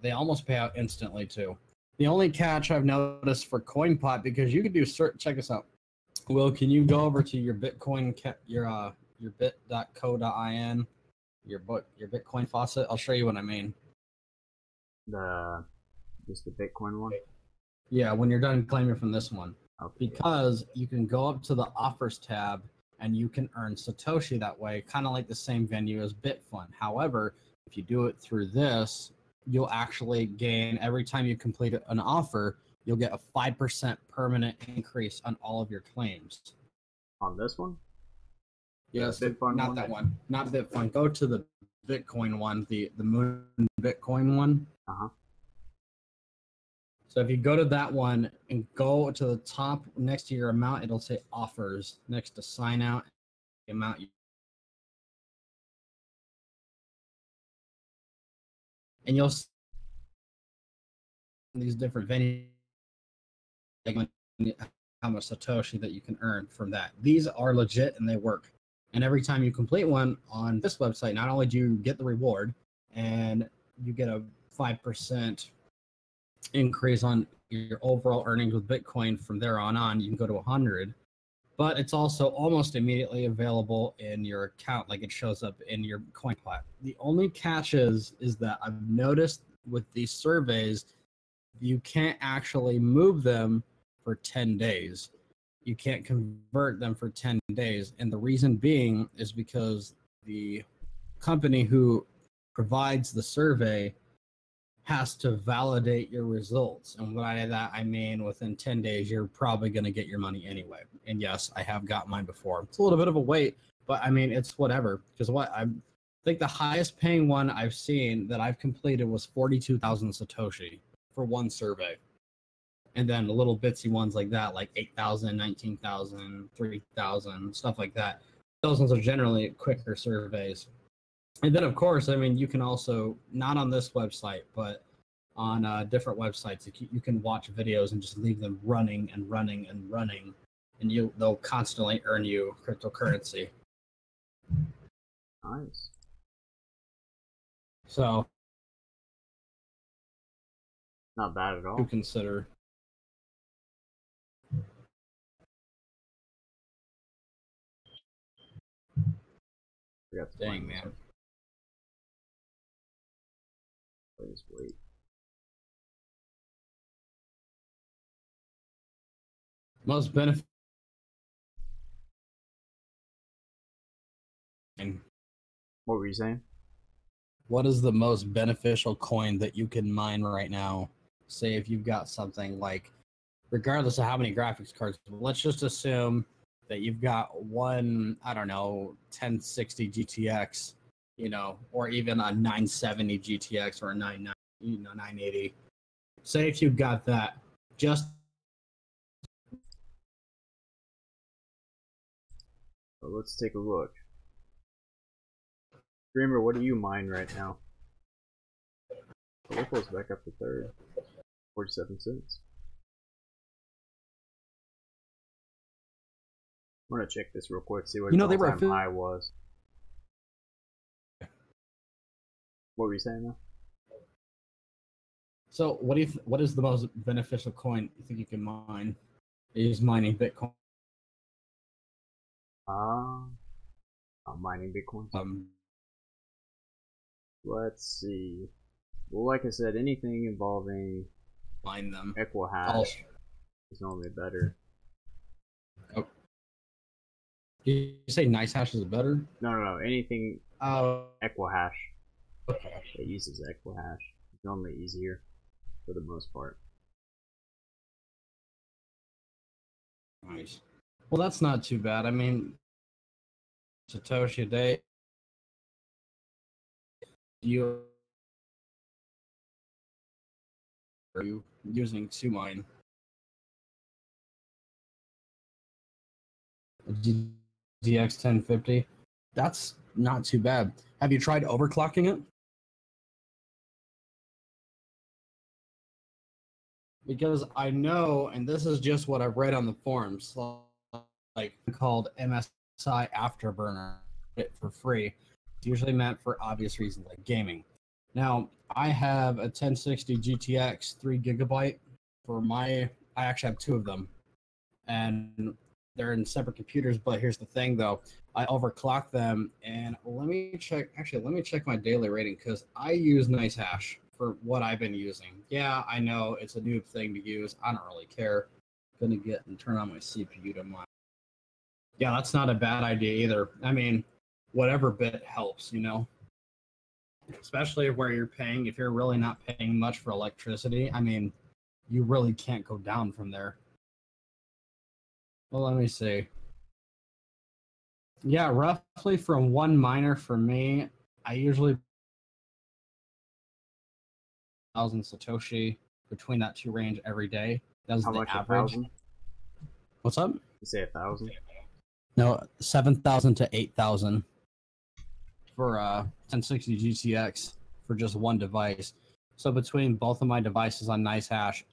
They almost pay out instantly too. The only catch I've noticed for CoinPot, because you can do check this out. Will, can you go over to your Bitcoin your bit.co.in, your Bitcoin faucet? I'll show you what I mean. Just the Bitcoin one? Yeah, when you're done claiming from this one. Okay. Because you can go up to the offers tab and you can earn Satoshi that way, kind of like the same venue as Bitfun. However, if you do it through this, you'll actually gain, every time you complete an offer, you'll get a 5% permanent increase on all of your claims. On this one? Yes, Bitfun not one? That one. Not Bitfun. Go to the Bitcoin one, the Moon Bitcoin one. Uh-huh. So if you go to that one and go to the top next to your amount, it'll say offers next to sign out, the amount you. And you'll see these different venues, how much Satoshi that you can earn from that. These are legit and they work. And every time you complete one on this website, not only do you get the reward and you get a 5% increase on your overall earnings with Bitcoin from there on, you can go to 100, but it's also almost immediately available in your account, like it shows up in your CoinPot. The only catch is that I've noticed with these surveys, you can't actually move them for 10 days. You can't convert them for 10 days. And the reason being is because the company who provides the survey has to validate your results. And by that, I mean within 10 days, you're probably going to get your money anyway. And yes, I have got mine before. It's a little bit of a wait, but I mean, it's whatever. Because I think the highest paying one I've seen that I've completed was 42,000 Satoshi for one survey. And then the little bitsy ones like that, like 8,000, 19,000, 3,000, stuff like that. Those ones are generally quicker surveys. And then, of course, I mean, you can also, not on this website, but on different websites, you can watch videos and just leave them running and running and running, and they'll constantly earn you cryptocurrency. Nice. So, not bad at all. To consider. Dang, man. Please wait. Most benefit. What were you saying? What is the most beneficial coin that you can mine right now? Say if you've got something like, regardless of how many graphics cards, let's just assume that you've got one, I don't know, 1060 GTX, or even a 970 GTX or a 980. Say if you've got that, just So let's take a look. Dreamer, what do you mine right now? The local's back up to third. 47 cents. I'm gonna check this real quick, see what the all-time high was. What were you saying now? So what is the most beneficial coin you think you can mine? Is mining Bitcoin? I'm mining Bitcoin. Let's see. Well, like I said, anything involving mine them. Equihash is normally better. Oh. You say nice hash is better? No. Anything Equihash. Okay. It uses Equihash. It's normally easier for the most part. Nice. Well, that's not too bad. I mean, Satoshi a day. Are you using to mine? DX 1050. That's not too bad. Have you tried overclocking it? Because I know, and this is just what I've read on the forums, like called MSI Afterburner for free. It's usually meant for obvious reasons like gaming. Now, I have a 1060 GTX 3 gigabyte for I actually have two of them. And they're in separate computers, but here's the thing though. I overclock them, and let me check my daily rating because I use nice hash for what I've been using. Yeah, I know it's a noob thing to use. I don't really care. I'm gonna get and turn on my CPU to mine. Yeah, that's not a bad idea either. I mean, whatever bit helps, you know. Especially where you're paying, if you're really not paying much for electricity, I mean, you really can't go down from there. Well, let me see. Yeah, roughly from one miner for me, I usually 1,000 Satoshi between that two range every day. That's the average. 1,000? What's up? You say 1,000? No, 7,000 to 8,000 for 1060 GTX for just one device. So between both of my devices on nice hash,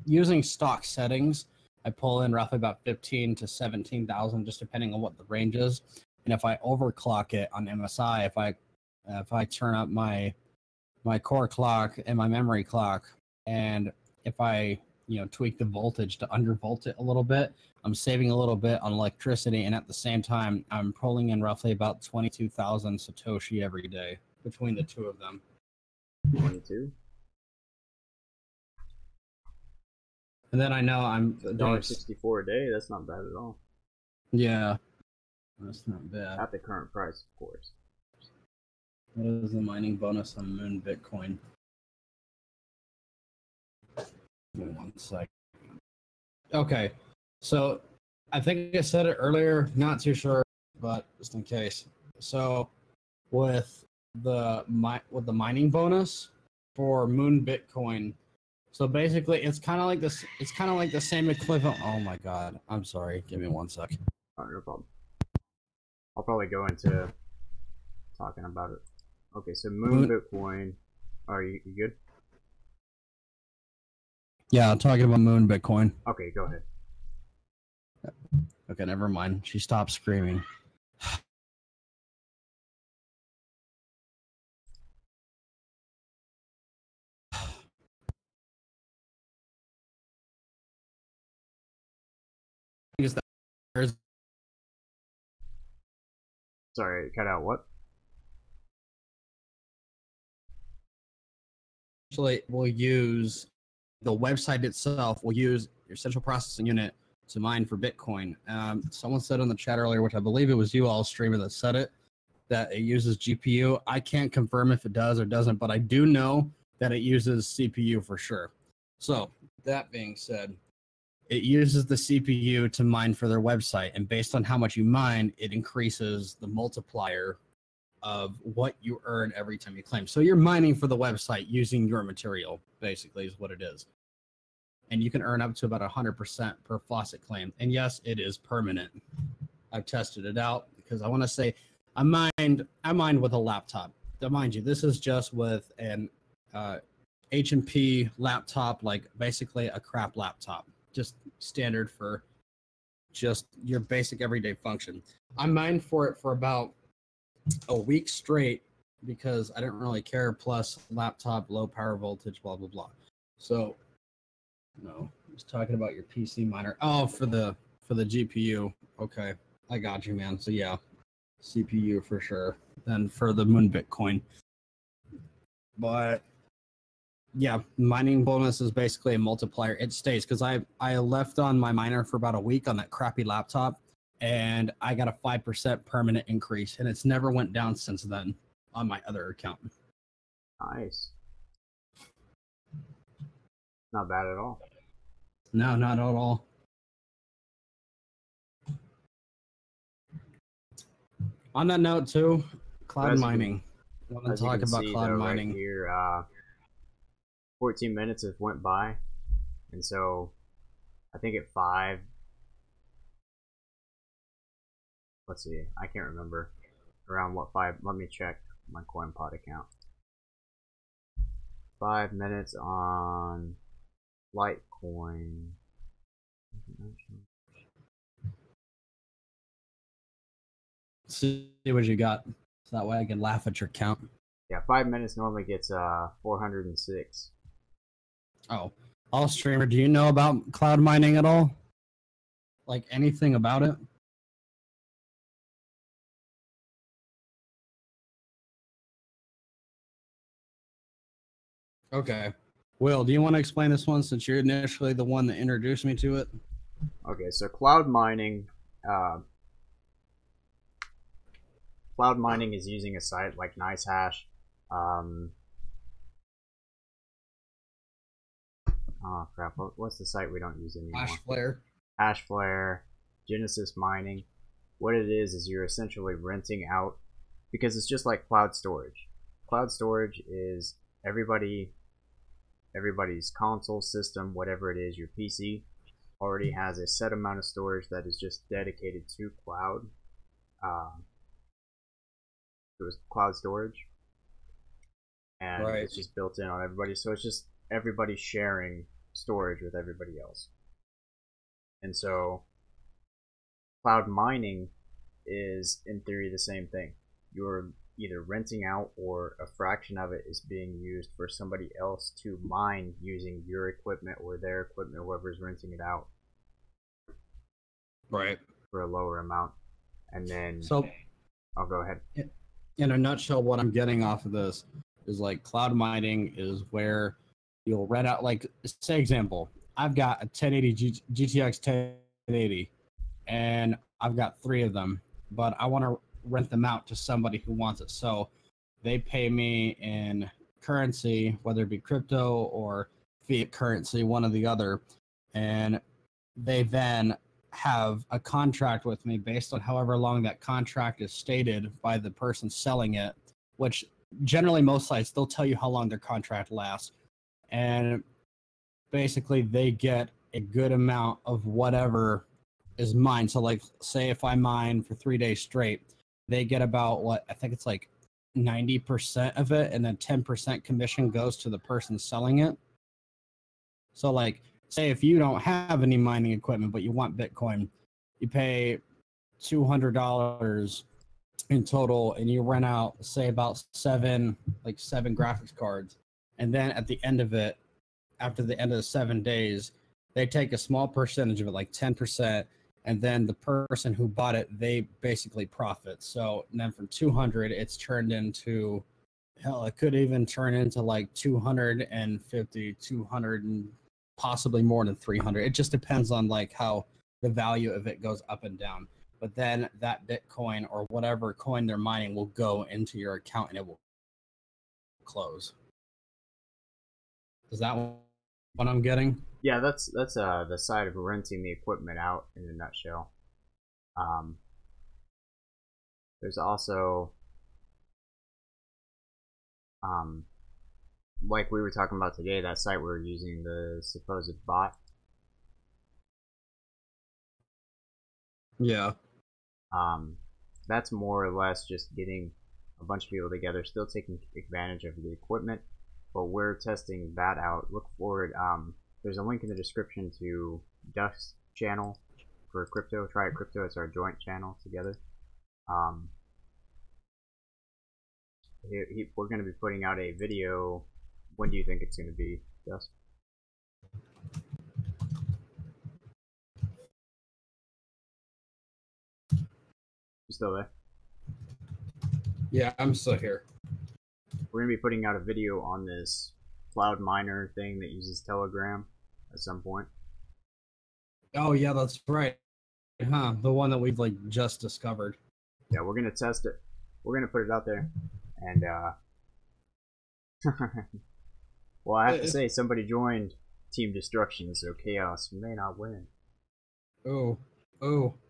using stock settings, I pull in roughly about 15 to 17,000, just depending on what the range is. And if I overclock it on MSI, if I turn up my core clock and my memory clock, and if I tweak the voltage to undervolt it a little bit, I'm saving a little bit on electricity, and at the same time, I'm pulling in roughly about 22,000 Satoshi every day between the two of them. 22. And then I know I'm doing $1.64 a day. That's not bad at all. Yeah, that's not bad. At the current price, of course. What is the mining bonus on Moon Bitcoin? Give me 1 sec. Okay, so I think I said it earlier. Not too sure, but just in case. So with the mining bonus for Moon Bitcoin. So basically, it's kind of like this. It's kind of like the same equivalent. Oh my God! I'm sorry. Give me 1 sec. Oh, no problem. I'll probably go into talking about it. Okay, so Moon Bitcoin. Are you good? Yeah, I'm talking about Moon Bitcoin. Okay, go ahead. Okay, never mind. She stopped screaming. Sorry, cut out what? Actually, we'll use the website itself. We'll use your central processing unit to mine for Bitcoin. Someone said in the chat earlier, which I believe it was you all streamer that said it, that it uses GPU. I can't confirm if it does or doesn't, but I do know that it uses CPU for sure. So that being said, it uses the CPU to mine for their website, and based on how much you mine, it increases the multiplier of what you earn every time you claim. So you're mining for the website using your material, basically, is what it is. And you can earn up to about 100% per faucet claim. And yes, it is permanent. I've tested it out because I want to say I mined with a laptop. Now, mind you, this is just with an H&P laptop, like basically a crap laptop, just standard for just your basic everyday function. I mined for it for about a week straight because I didn't really care. Plus, laptop, low power voltage, blah blah blah. So, no, I was talking about your PC miner. Oh, for the GPU. Okay, I got you, man. So yeah, CPU for sure. Then for the Moon Bitcoin, but yeah, mining bonus is basically a multiplier. It stays because I left on my miner for about a week on that crappy laptop, and I got a 5% permanent increase, and it's never went down since then on my other account. Nice. Not bad at all. No, not at all. On that note, too, cloud mining. I want to talk about cloud mining. Right here, 14 minutes have went by, and so I think at 5. Let's see, I can't remember around what 5. Let me check my CoinPod account. 5 minutes on Litecoin. See what you got, so that way I can laugh at your count. Yeah, 5 minutes normally gets 406. Oh, all streamer, do you know about cloud mining at all? Like anything about it? Okay. Will, do you want to explain this one since you're initially the one that introduced me to it? Okay, so cloud mining is using a site like NiceHash. Oh crap, what's the site we don't use anymore? Hashflare, Genesis Mining. What it is you're essentially renting out, because it's just like cloud storage. Cloud storage is everybody's console system, whatever it is, your PC already has a set amount of storage that is just dedicated to cloud. It was cloud storage, and right. It's just built in on everybody, so it's just everybody sharing storage with everybody else. And so cloud mining is in theory the same thing. You're either renting out or a fraction of it is being used for somebody else to mine using your equipment or their equipment, whoever's renting it out, right, for a lower amount. And then so I'll go ahead. In a nutshell, what I'm getting off of this is like cloud mining is where you'll rent out, like, say example, I've got a 1080 GTX 1080 and I've got 3 of them, but I want to rent them out to somebody who wants it. So they pay me in currency, whether it be crypto or fiat currency, one or the other, and they then have a contract with me based on however long that contract is stated by the person selling it, which generally most sites, they'll tell you how long their contract lasts. And basically they get a good amount of whatever is mined. So like, say if I mine for 3 days straight, they get about, what, I think it's like 90% of it, and then 10% commission goes to the person selling it. So like, say if you don't have any mining equipment, but you want Bitcoin, you pay $200 in total, and you rent out, say, about 7 graphics cards. And then at the end of it, after the end of the 7 days, they take a small percentage of it, like 10%, and then the person who bought it, they basically profit. So and then from 200, it's turned into, hell, it could even turn into like 250, 200, and possibly more than 300. It just depends on like how the value of it goes up and down. But then that Bitcoin or whatever coin they're mining will go into your account and it will close. Is that what I'm getting? Yeah, that's the side of renting the equipment out in a nutshell. There's also like we were talking about today, that site we're using, the supposed bot. Yeah. That's more or less just getting a bunch of people together, still taking advantage of the equipment, but we're testing that out. Look forward. There's a link in the description to Dusk's channel for crypto. Try it crypto. It's our joint channel together. Um, we're going to be putting out a video. When do you think it's going to be, Dusk? You still there? Yeah, I'm still here. We're going to be putting out a video on this cloud miner thing that uses Telegram at some point. Oh yeah, that's right. Huh? The one that we've like just discovered. Yeah, we're going to test it. We're going to put it out there. And, well, I have to say, somebody joined Team Destruction, so Chaos may not win. Oh,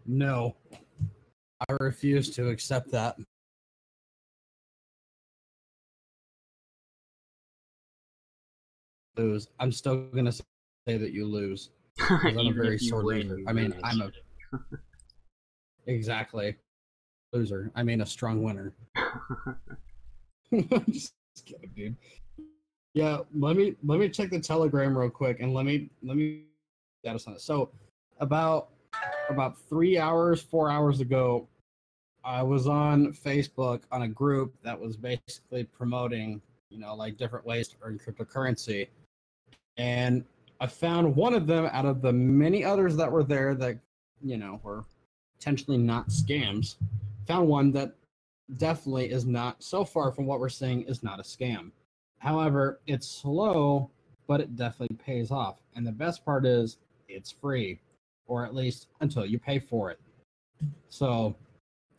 no. I refuse to accept that. Lose. I'm still gonna say that you lose. I'm a very sore loser. I mean, I'm a exactly loser. I mean, a strong winner. Just kidding, dude. Yeah, let me check the Telegram real quick, and let me status on it. So, about 3 hours, 4 hours ago, I was on Facebook on a group that was basically promoting, like different ways to earn cryptocurrency. And I found one of them out of the many others that were there that, were potentially not scams. Found one that definitely is not, so far from what we're seeing, is not a scam. However, it's slow, but it definitely pays off. And the best part is it's free, or at least until you pay for it. So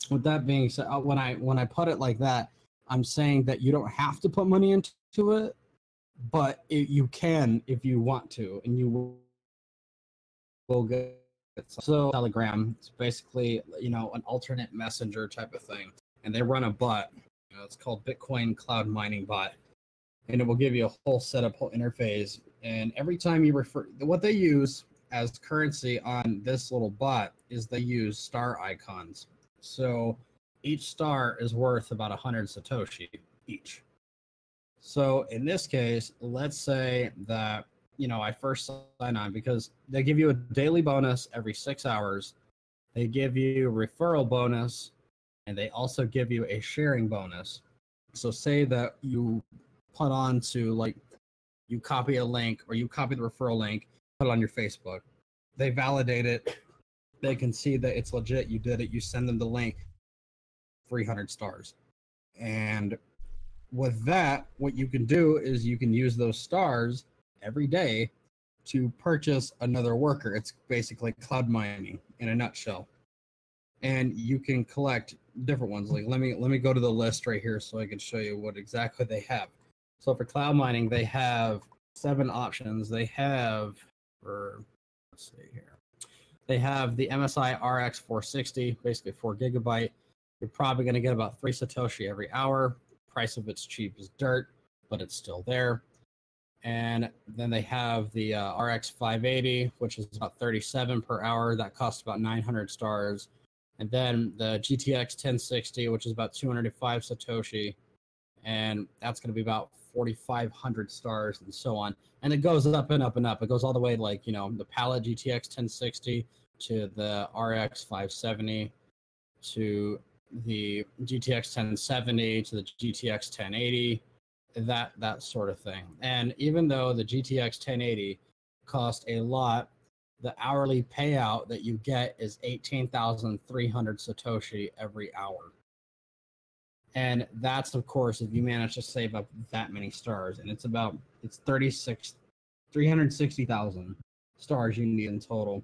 with that being said, when I put it like that, I'm saying that you don't have to put money into it, but you can if you want to, and you will get it. So Telegram, it's basically an alternate messenger type of thing, and they run a bot. It's called Bitcoin Cloud Mining Bot, and it will give you a whole setup, whole interface. And every time you refer, what they use as currency on this little bot is they use star icons. So each star is worth about 100 Satoshi each. So in this case, let's say that, I first sign on because they give you a daily bonus every 6 hours. They give you a referral bonus, and they also give you a sharing bonus. So say that you put on to, like, you copy a link or you copy the referral link, put it on your Facebook. They validate it. They can see that it's legit. You did it. You send them the link. 300 stars. And with that, what you can do is you can use those stars every day to purchase another worker. It's basically cloud mining in a nutshell. And you can collect different ones. Like let me go to the list right here so I can show you what exactly they have. So for cloud mining, they have 7 options. They have, let's see here. They have the MSI RX 460, basically 4 gigabyte. You're probably going to get about 3 Satoshi every hour. Price of it's cheap as dirt, but it's still there. And then they have the RX 580, which is about 37 per hour. That costs about 900 stars. And then the GTX 1060, which is about 205 Satoshi. And that's going to be about 4,500 stars and so on. And it goes up and up and up. It goes all the way like, the Palette GTX 1060 to the RX 570 to the GTX 1070 to the GTX 1080, that sort of thing. And even though the GTX 1080 cost a lot, the hourly payout that you get is 18,300 Satoshi every hour. And that's, of course, if you manage to save up that many stars. And it's 360,000 stars you need in total.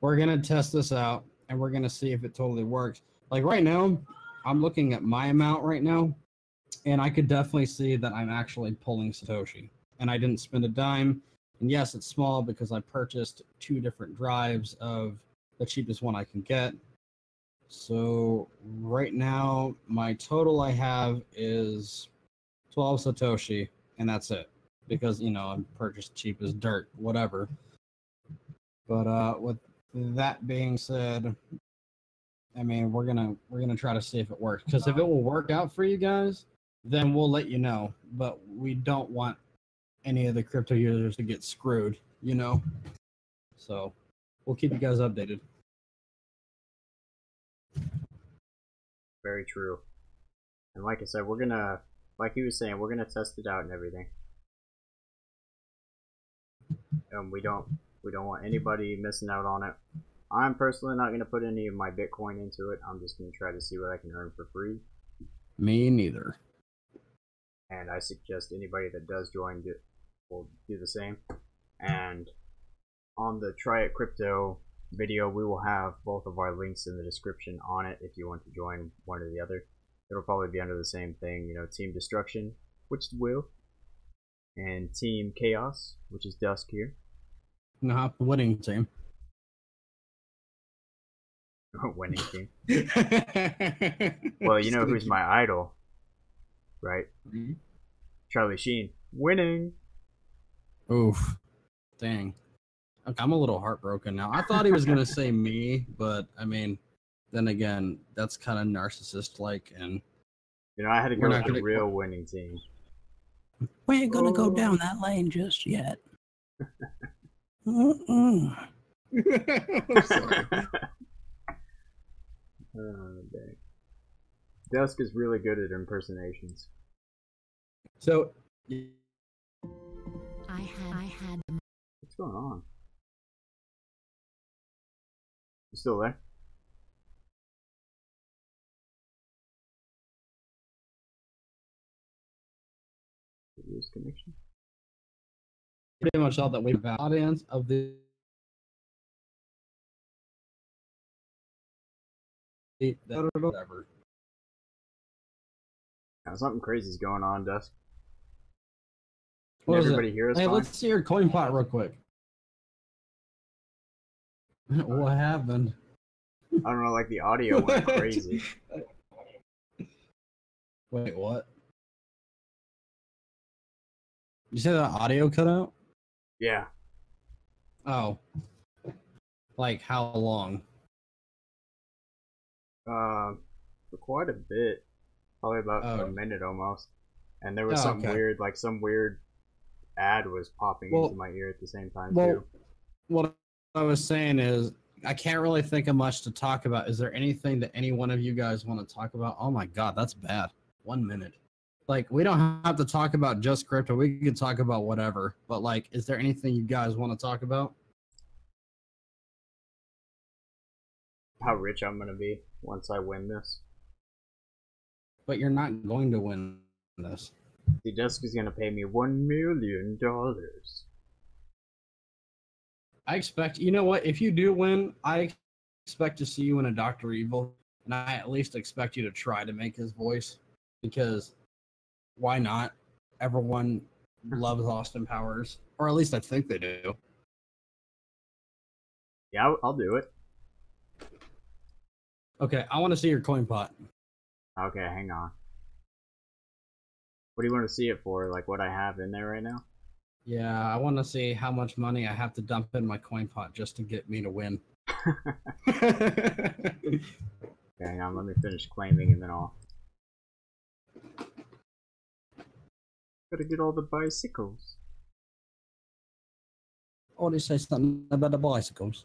We're going to test this out, and we're going to see if it totally works. Like right now, I'm looking at my amount right now, and I could definitely see that I'm actually pulling Satoshi. And I didn't spend a dime. And yes, it's small because I purchased 2 different drives of the cheapest one I can get. So right now, my total I have is 12 Satoshi, and that's it. Because, I purchased cheap as dirt, whatever. But with that being said, I mean, we're gonna try to see if it works. Because if it will work out for you guys, then we'll let you know. But we don't want any of the crypto users to get screwed, you know. So we'll keep you guys updated. Very true. And like I said, we're gonna, like he was saying, we're gonna test it out and everything. And we don't want anybody missing out on it. I'm personally not gonna put any of my Bitcoin into it. I'm just gonna try to see what I can earn for free. Me neither. And I suggest anybody that does join will do the same. And on the Try It Crypto video, we will have both of our links in the description on it if you want to join one or the other. It'll probably be under the same thing, you know, Team Destruction, which is Will, and Team Chaos, which is Dusk here. Not the winning team. Winning team. Well, you know who's my idol, right? Mm-hmm. Charlie Sheen. Winning. Oof. Dang. Okay, I'm a little heartbroken now. I thought he was gonna say me, but I mean, then again, that's kind of narcissist-like, and you know, I had to go with the real winning team. We ain't gonna go down that lane just yet. I'm sorry. Oh, dang. Dusk is really good at impersonations. So, I had. What's going on? You still there? Lose connection. Pretty much all that we have audience of the whatever. Now, something crazy is going on, Dusk. Can What everybody hear us? Hey, fine? let's see your coin pot real quick. What happened? I don't know, like the audio went crazy. Wait, what? You said the audio cut out? Yeah. Oh. Like how long? For quite a bit. Probably about a minute almost. And there was something weird, like some weird ad was popping into my ear at the same time too. What I was saying is, I can't really think of much to talk about. Is there anything that any one of you guys want to talk about? Oh my god, that's bad. 1 minute. Like, we don't have to talk about just crypto. We can talk about whatever. But, like, is there anything you guys want to talk about? How rich I'm going to be once I win this. But you're not going to win this. The Dusk is going to pay me $1 million. I expect, you know what? If you do win, I expect to see you in a Dr. Evil. And I at least expect you to try to make his voice. Because why not? Everyone loves Austin Powers. Or at least I think they do. Yeah, I'll do it. Okay, I want to see your coin pot. Okay, hang on. What do you want to see it for? Like what I have in there right now? Yeah, I want to see how much money I have to dump in my coin pot just to get me to win. Okay, hang on, let me finish claiming and then I'll... Gotta get all the bicycles. Oh, they say something about the bicycles.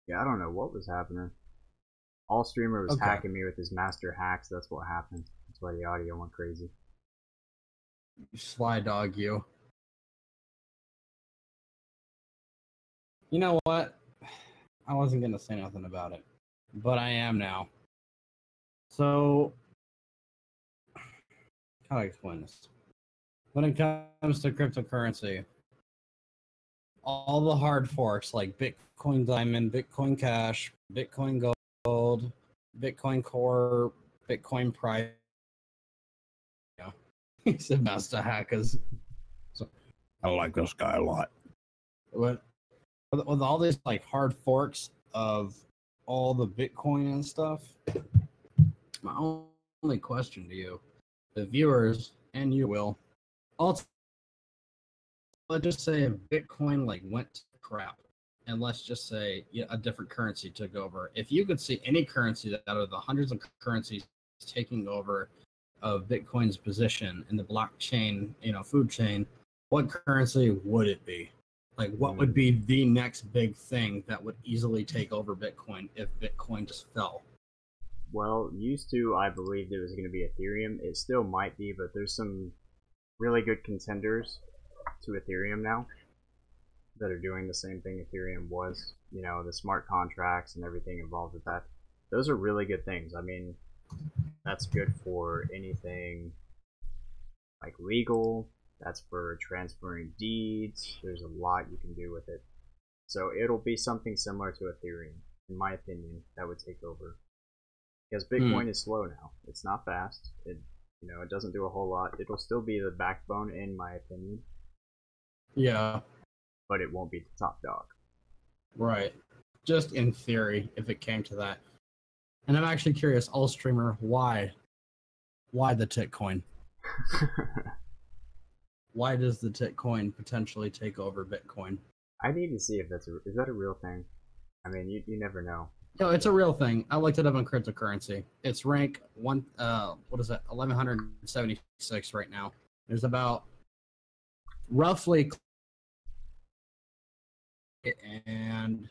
Yeah, I don't know what was happening. All streamer was hacking me with his master hacks. That's what happened. That's why the audio went crazy. You sly dog, you. You know what? I wasn't going to say nothing about it, but I am now. So, how do I explain this? When it comes to cryptocurrency, all the hard forks like Bitcoin Diamond, Bitcoin Cash, Bitcoin Gold, Bitcoin Core, Bitcoin Price. Yeah, he's a master hackers. So, I like this guy a lot. With all these like hard forks of all the Bitcoin and stuff, my only question to you, the viewers, and you will, let's just say if Bitcoin like went to crap, and let's just say a different currency took over. If you could see any currency that out of the hundreds of currencies taking over of Bitcoin's position in the blockchain, food chain, what currency would it be? Like, what would be the next big thing that would easily take over Bitcoin if Bitcoin just fell? Well, used to, I believed it was going to be Ethereum. It still might be, but there's some really good contenders to Ethereum now that are doing the same thing Ethereum was. The smart contracts and everything involved with that. Those are really good things. I mean, that's good for anything like legal. That's for transferring deeds. There's a lot you can do with it. So it'll be something similar to Ethereum, in my opinion, that would take over. Because Bitcoin is slow now. It's not fast. It doesn't do a whole lot. It'll still be the backbone, in my opinion. Yeah. But it won't be the top dog. Right. Just in theory, if it came to that. And I'm actually curious, Allstreamer, why? Why the Titcoin? Why does the Titcoin potentially take over Bitcoin? I need to see if is that a real thing? I mean, you never know. No, it's a real thing. I looked it up on cryptocurrency. It's rank 1176 right now. There's about roughly, and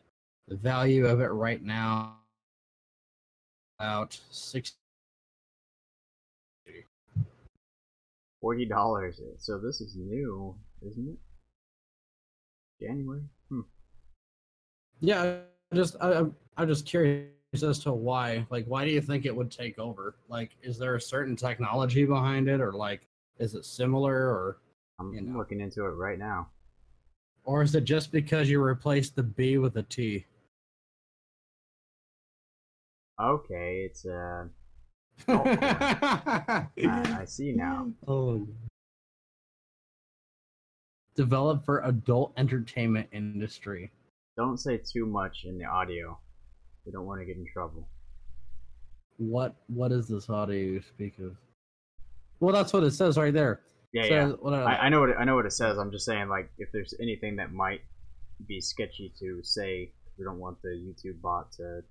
the value of it right now about $60. $40. So this is new, isn't it? January. Yeah, I'm just curious as to why. Like, why do you think it would take over? Like, is there a certain technology behind it, or like, is it similar, or I'm looking into it right now. Or is it just because you replaced the B with a T? Okay, it's I see now. Oh. Developed for adult entertainment industry. Don't say too much in the audio. We don't want to get in trouble. What is this audio you speak of? Well, that's what it says right there. Yeah. I know what it says. I'm just saying, like, if there's anything that might be sketchy to say, we don't want the YouTube bot to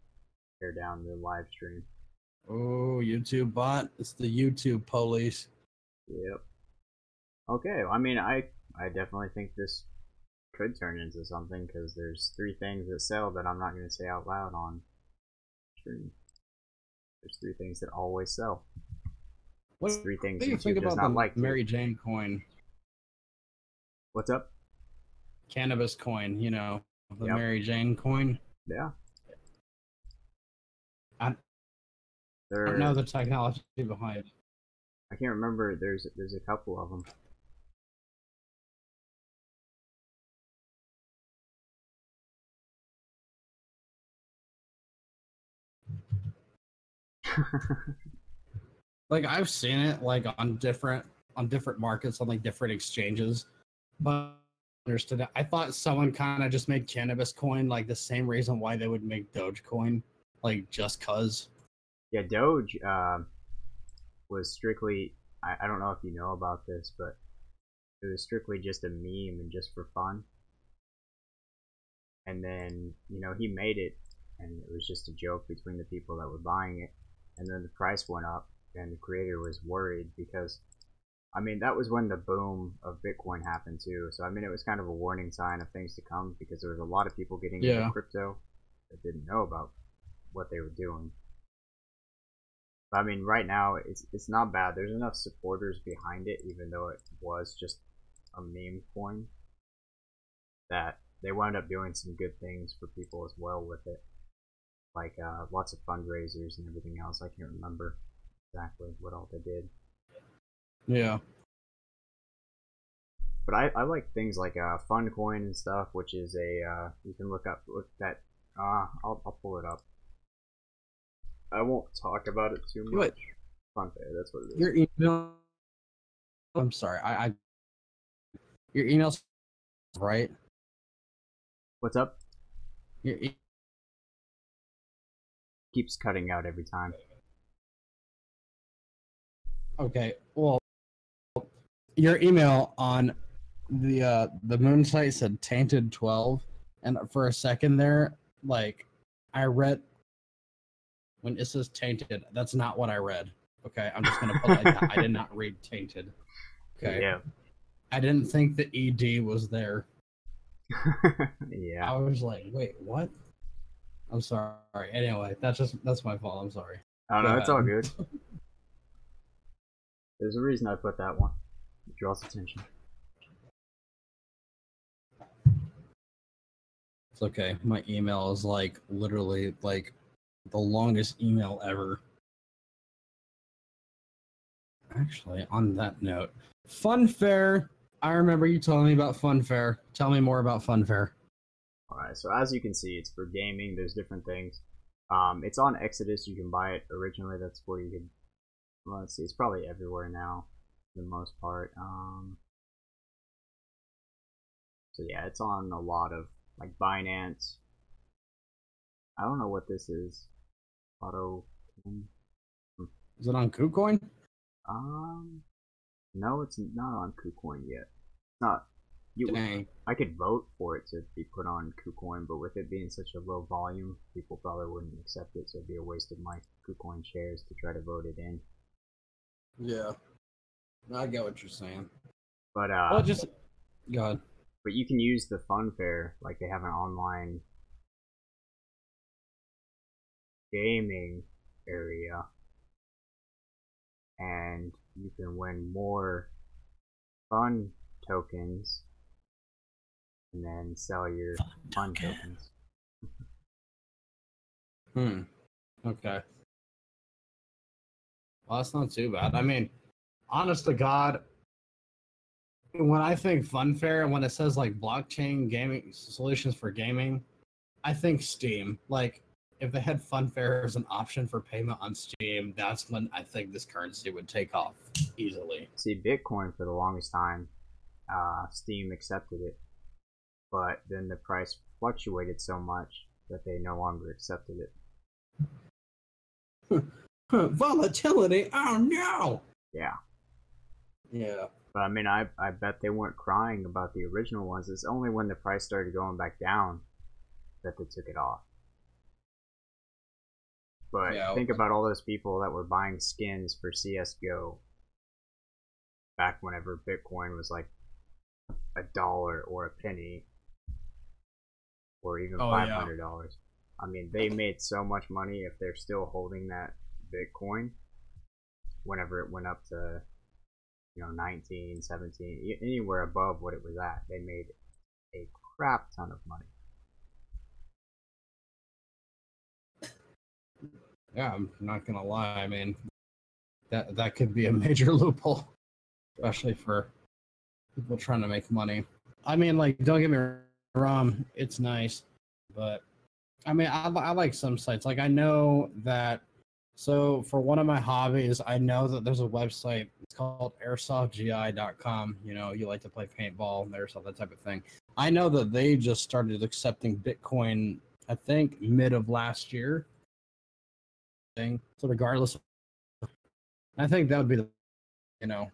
tear down the live stream. Oh, YouTube bot! It's the YouTube police. Yep. Okay. I mean, I definitely think this could turn into something, because there's 3 things that sell that I'm not going to say out loud on stream. There's 3 things that always sell. It's 3 things what do you think about not the like Mary Jane coin? What's up? Cannabis coin, the Mary Jane coin. Yeah. I don't know the technology behind it. I can't remember. There's a couple of them. Like, I've seen it like on different markets, on like different exchanges, but understood it. I thought someone kind of just made cannabis coin like the same reason why they would make Dogecoin, like just cause. Yeah, Doge was strictly, I don't know if you know about this, but it was strictly just a meme and just for fun. And then, he made it, and it was just a joke between the people that were buying it. And then the price went up, and the creator was worried because, I mean, that was when the boom of Bitcoin happened too. So, I mean, it was kind of a warning sign of things to come, because there was a lot of people getting into crypto that didn't know about what they were doing. But, I mean, right now, it's not bad. There's enough supporters behind it, even though it was just a meme coin, that they wound up doing some good things for people as well with it. Like, lots of fundraisers and everything else. I can't remember exactly what all they did. Yeah. But I like things like Funcoin and stuff, which is a, you can look that, I'll pull it up. I won't talk about it too much. Funfair, that's what it is. Your email, I'm sorry, your email's right? What's up? Your keeps cutting out every time. Okay, well, your email on the moon site said tainted 12, And for a second there, like, I read when it says tainted. That's not what I read. Okay, I'm just gonna put it like that. I did not read tainted. Okay. Yeah. I didn't think the ED was there. Yeah. I was like, wait, what? I'm sorry. Anyway, that's my fault. I'm sorry. Oh Go no, it's all ahead. good. There's a reason I put that one. It draws attention. It's okay. My email is like literally like the longest email ever. Actually, on that note, Funfair. I remember you telling me about Funfair. Tell me more about Funfair. Alright, so as you can see, it's for gaming. There's different things. It's on Exodus. You can buy it originally. That's where you could. Well, let's see. It's probably everywhere now, for the most part. So yeah, it's on a lot of like Binance. I don't know what this is. Auto. Is it on KuCoin? No, it's not on KuCoin yet. It's not. Dang. I could vote for it to be put on KuCoin, but with it being such a low volume, people probably wouldn't accept it, so it'd be a waste of my KuCoin shares to try to vote it in. Yeah. I get what you're saying. But Well, just go ahead. But you can use the Funfair, like they have an online gaming area, and you can win more fun tokens and then sell your fun tokens. Okay. Well, that's not too bad. I mean, honest to God, when I think Funfair, when it says like blockchain gaming solutions for gaming, I think Steam. Like, if they had Funfair as an option for payment on Steam, that's when I think this currency would take off easily. See, Bitcoin for the longest time, Steam accepted it, but then the price fluctuated so much that they no longer accepted it. Volatility? Oh no! Yeah. Yeah. But I mean, I bet they weren't crying about the original ones. It's only when the price started going back down that they took it off. But yeah, think about all those people that were buying skins for CSGO back whenever Bitcoin was like $1 or a penny, or even $500. Yeah. I mean, they made so much money if they're still holding that Bitcoin whenever it went up to 19, 17, anywhere above what it was at. They made a crap ton of money. Yeah, I'm not gonna lie. I mean, that could be a major loophole, especially for people trying to make money. I mean, like, don't get me wrong, it's nice, but I mean, I like some sites. Like, I know that. So for one of my hobbies, I know that there's a website. It's called airsoftgi.com. You like to play paintball, airsoft, that type of thing. I know that they just started accepting Bitcoin, I think, mid of last year. So regardless, I think that would be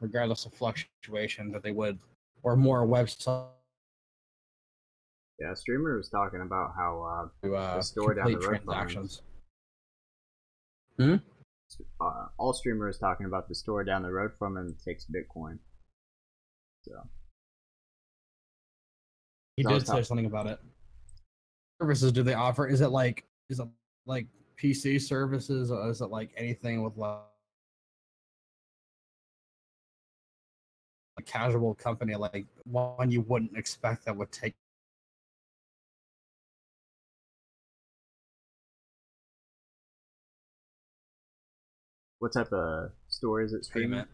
regardless of fluctuation, that they would, or more websites. Yeah, a streamer was talking about how the store down the road transactions. All streamers talking about the store down the road from him takes Bitcoin. So he did say something about it. Services do they offer? Is it like PC services, or is it like anything with like a casual company, like one you wouldn't expect that would take? What type of store is it streaming?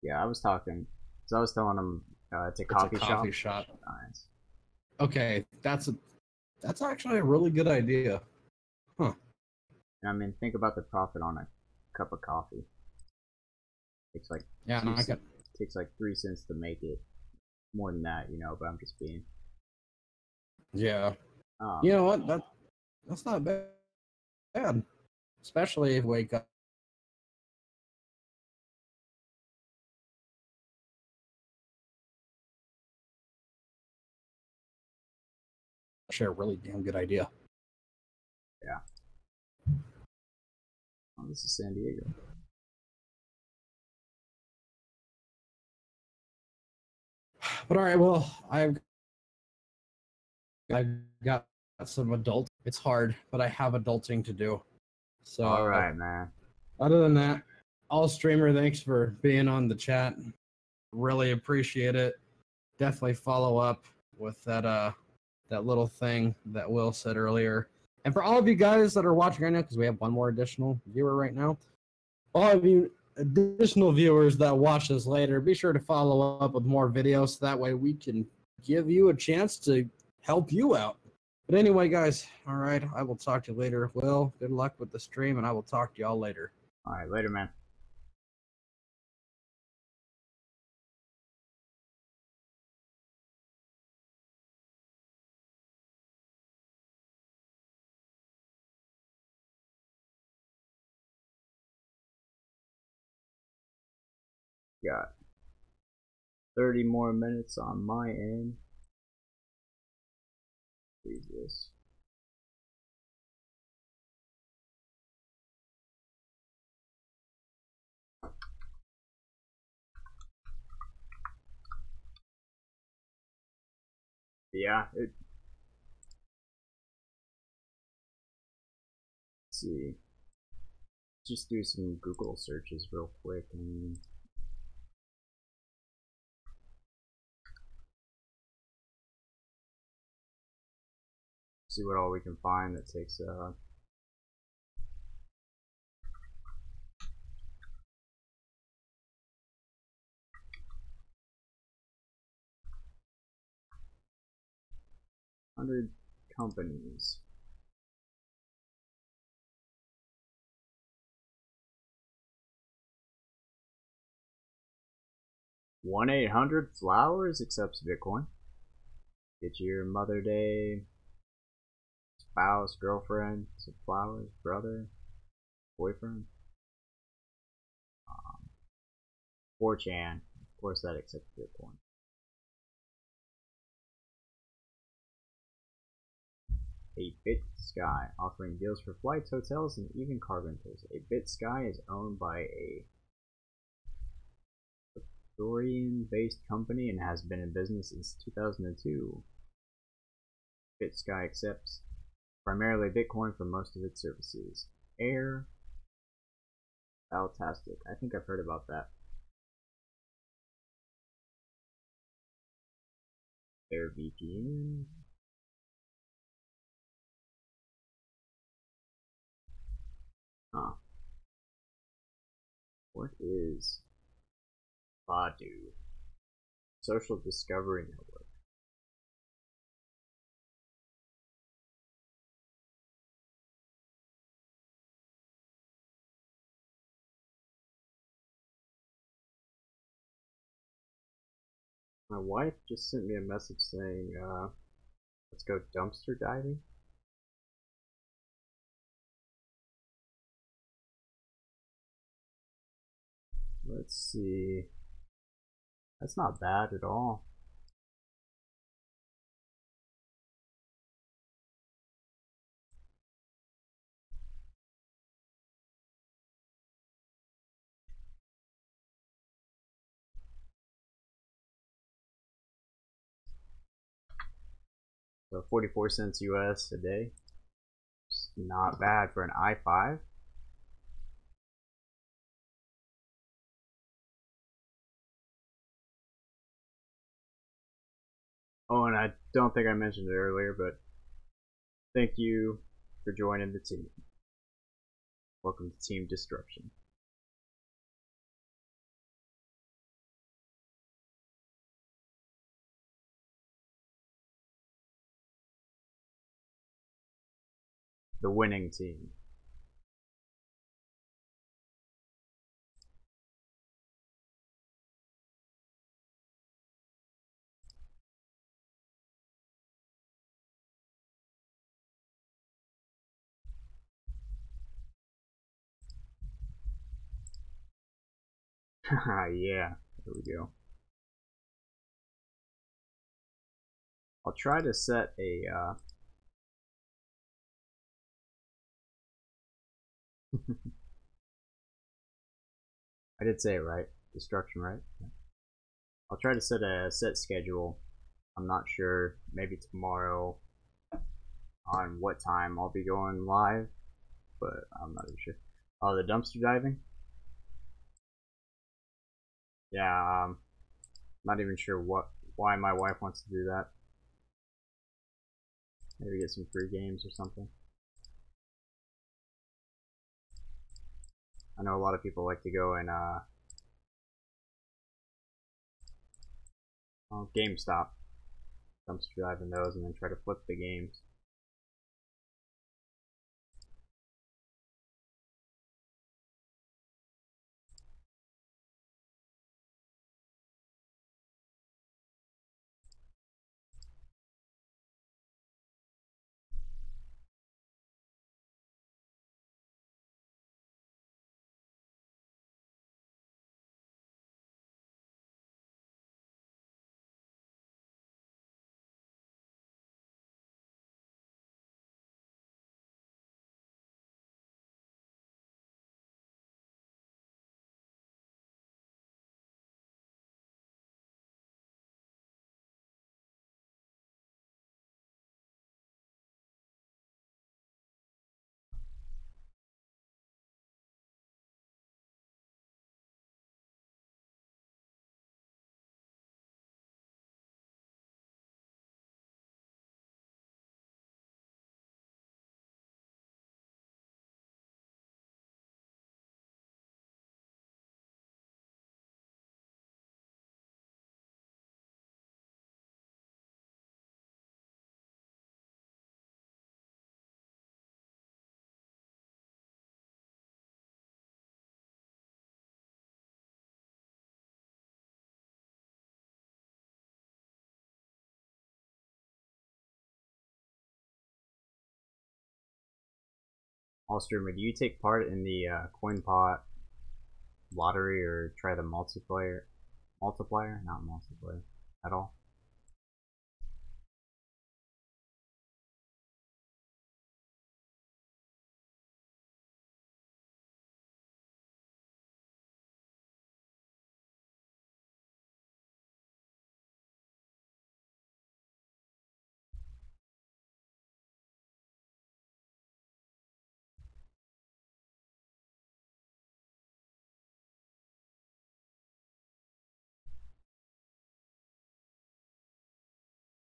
Yeah, I was talking. So I was telling him it's a coffee shop. Nice. Okay, that's actually a really good idea. Huh. I mean, think about the profit on a cup of coffee. Takes like takes like 3 cents to make it. More than that, but I'm just being. Yeah. You know what? That's not bad. Especially if you wake up share a really damn good idea. Yeah. Oh, this is San Diego. But all right, well, I've got some adult. It's hard, but I have adulting to do. So All right, man. other than that, all streamer, thanks for being on the chat. Really appreciate it. Definitely follow up with that little thing that Will said earlier. And for all of you guys that are watching right now, because we have one more additional viewer right now, all of you additional viewers that watch this later, be sure to follow up with more videos so that way we can give you a chance to help you out. But anyway, guys, all right, I will talk to you later. Will, good luck with the stream, and I will talk to y'all later. All right, later, man. Got 30 more minutes on my end. Read this. Yeah, let's see. Just do some Google searches real quick and see what all we can find that takes 100 companies. (1-800-Flowers) accepts Bitcoin. Get your Mother Day, spouse, girlfriend, some flowers, brother, boyfriend. 4chan, of course that accepts Bitcoin. A BitSky, offering deals for flights, hotels, and even car rentals. A BitSky is owned by a Victorian-based company and has been in business since 2002. BitSky accepts primarily Bitcoin for most of its services. Air, Fantastic. I think I've heard about that. Air VPN. Huh. What is Badu? Social Discovery Network. My wife just sent me a message saying, let's go dumpster diving. Let's see. That's not bad at all. So 44 cents US a day. It's not bad for an i5. Oh, and I don't think I mentioned it earlier, but thank you for joining the team. Welcome to Team Destruction. The winning team. Yeah, there we go. I'll try to set a I did say it right. Destruction, right? Yeah. I'll try to set a set schedule. I'm not sure. Maybe tomorrow on what time I'll be going live, but I'm not even sure. Oh, the dumpster diving? Yeah, not even sure why my wife wants to do that. Maybe get some free games or something. I know a lot of people like to go and GameStop, dumpster dive in those, and then try to flip the games. Allstreamer, do you take part in the coin pot lottery or try the multiplayer? Multiplier? Not multiplayer at all.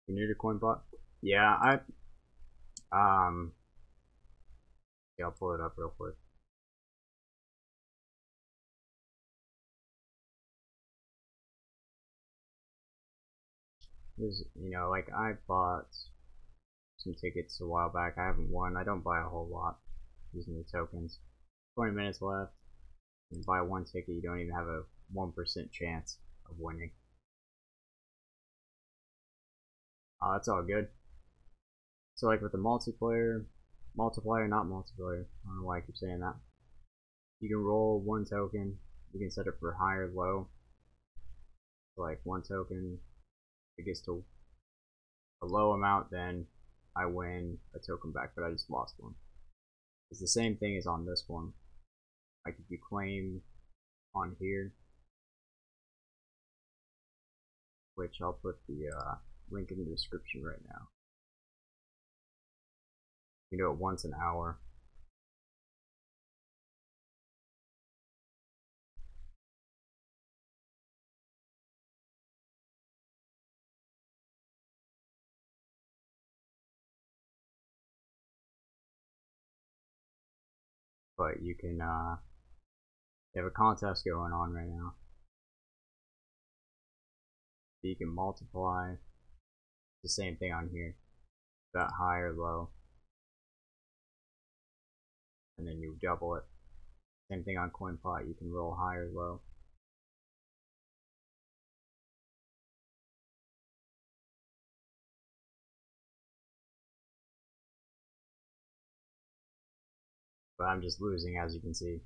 You new to coin pot? Yeah, yeah, I'll pull it up real quick. There's, like I bought some tickets a while back. I haven't won. I don't buy a whole lot using the tokens. 20 minutes left. You buy one ticket, you don't even have a 1% chance of winning. Oh, that's all good. So like with the multiplayer, not multiplayer. I don't know why I keep saying that. You can roll one token. You can set it for high or low. So like one token, if it gets to a low amount, then I win a token back, but I just lost one. It's the same thing as on this one. Like if you claim on here, which I'll put the link in the description right now. You do it once an hour. But you can, they have a contest going on right now. So you can multiply the same thing on here, that high or low, and then you double it. Same thing on CoinPot, you can roll high or low. But I'm just losing, as you can see.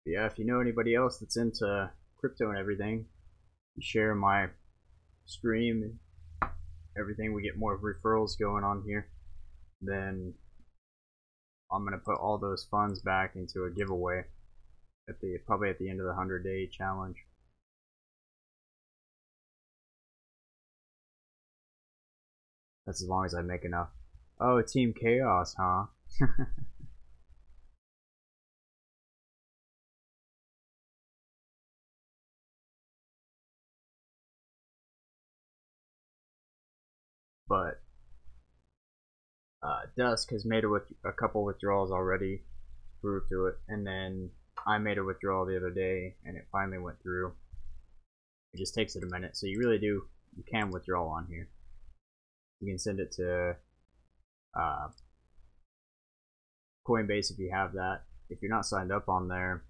But yeah, if you know anybody else that's into crypto and everything, you share my stream and everything, we get more referrals going on here. Then I'm gonna put all those funds back into a giveaway at the probably at the end of the 100-day challenge. That's as long as I make enough. Oh, Team Chaos, huh? But Dusk has made a couple withdrawals already, through to it, and then I made a withdrawal the other day, and it finally went through. It just takes it a minute, so you can withdraw on here. You can send it to uh, Coinbase if you have that. If you're not signed up on there,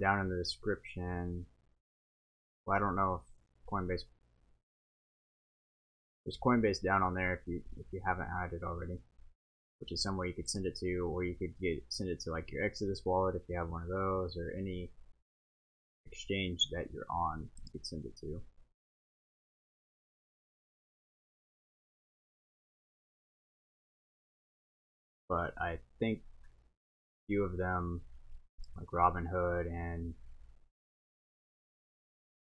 down in the description, well, I don't know if Coinbase, there's Coinbase down on there if you haven't had it already, which is somewhere you could send it to, or you could send it to like your Exodus wallet if you have one of those, or any exchange that you're on, you could send it to. But I think a few of them, like Robinhood, and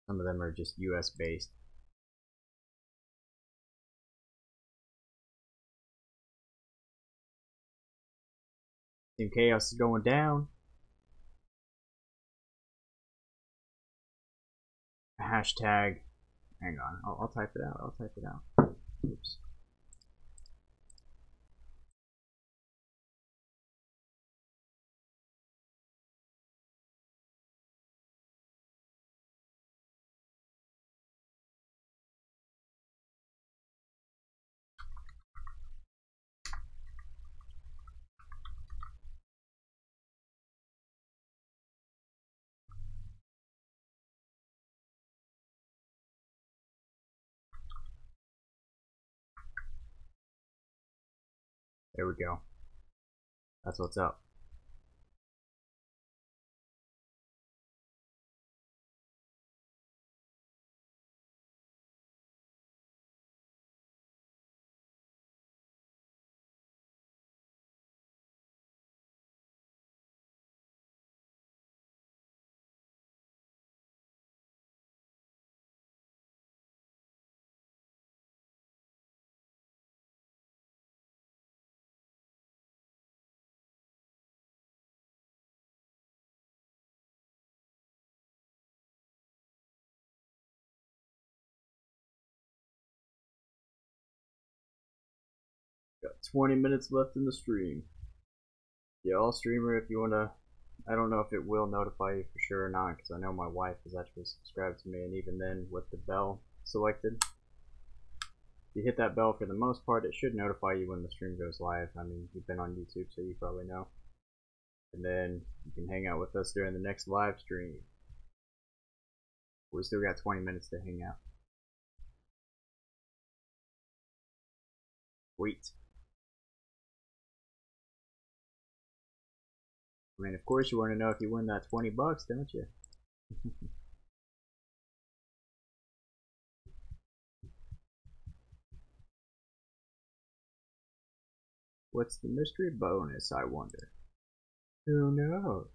some of them are just US based. Team Chaos is going down. Hashtag, hang on, I'll type it out. I'll type it out. Oops. There we go. That's what's up. Got 20 minutes left in the stream. Yeah, I'll streamer if you wanna. I don't know if it will notify you for sure or not, because I know my wife is actually subscribed to me, and even then, with the bell selected, if you hit that bell, for the most part, it should notify you when the stream goes live. I mean, you've been on YouTube, so you probably know. And then you can hang out with us during the next live stream. We still got 20 minutes to hang out. Wait. I mean, of course you want to know if you win that 20 bucks, don't you? What's the mystery bonus, I wonder? Who knows?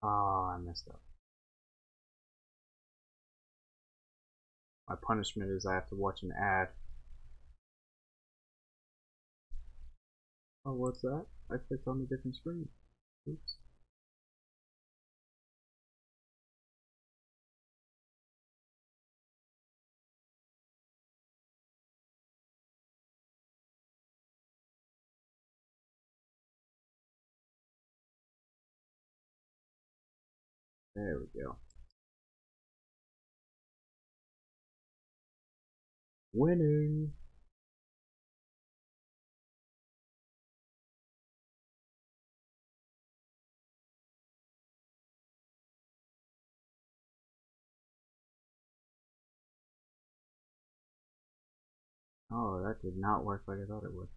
Ah, I messed up. My punishment is I have to watch an ad. Oh, what's that? I clicked on a different screen. Oops. There we go. Winning! Oh, that did not work like I thought it would.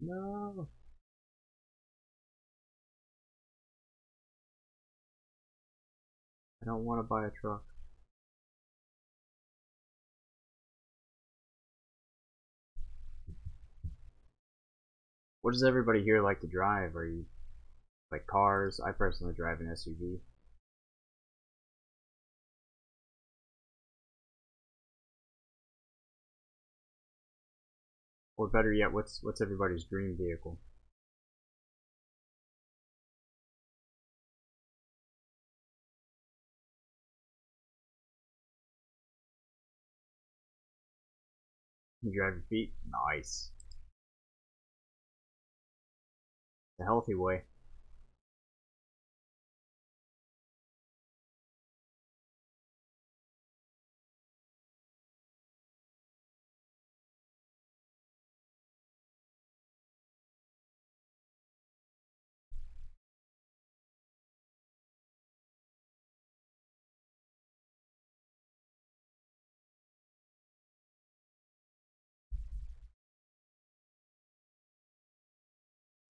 No! I don't want to buy a truck. What does everybody here like to drive? Are you like cars? I personally drive an SUV. Or better yet, what's everybody's dream vehicle? You drive your feet? Nice. The healthy way.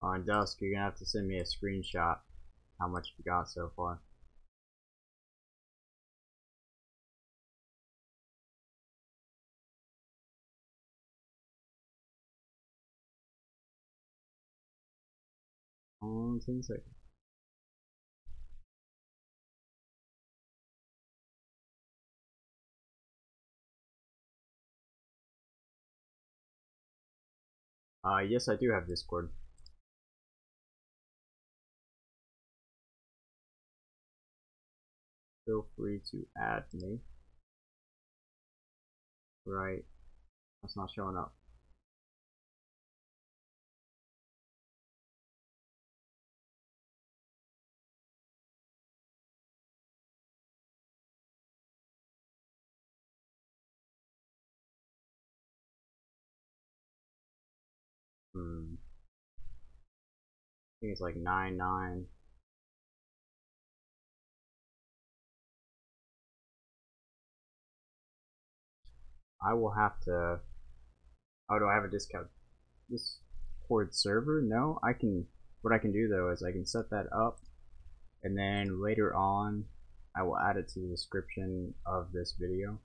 On Dusk, you're gonna have to send me a screenshot how much you got so far. On 10 seconds. Yes, I do have Discord. Feel free to add me. Right. That's not showing up. I think it's like 99. I will have to. Oh, do I have a Discord server? No, I can. What I can do though is I can set that up, and then later on, I will add it to the description of this video.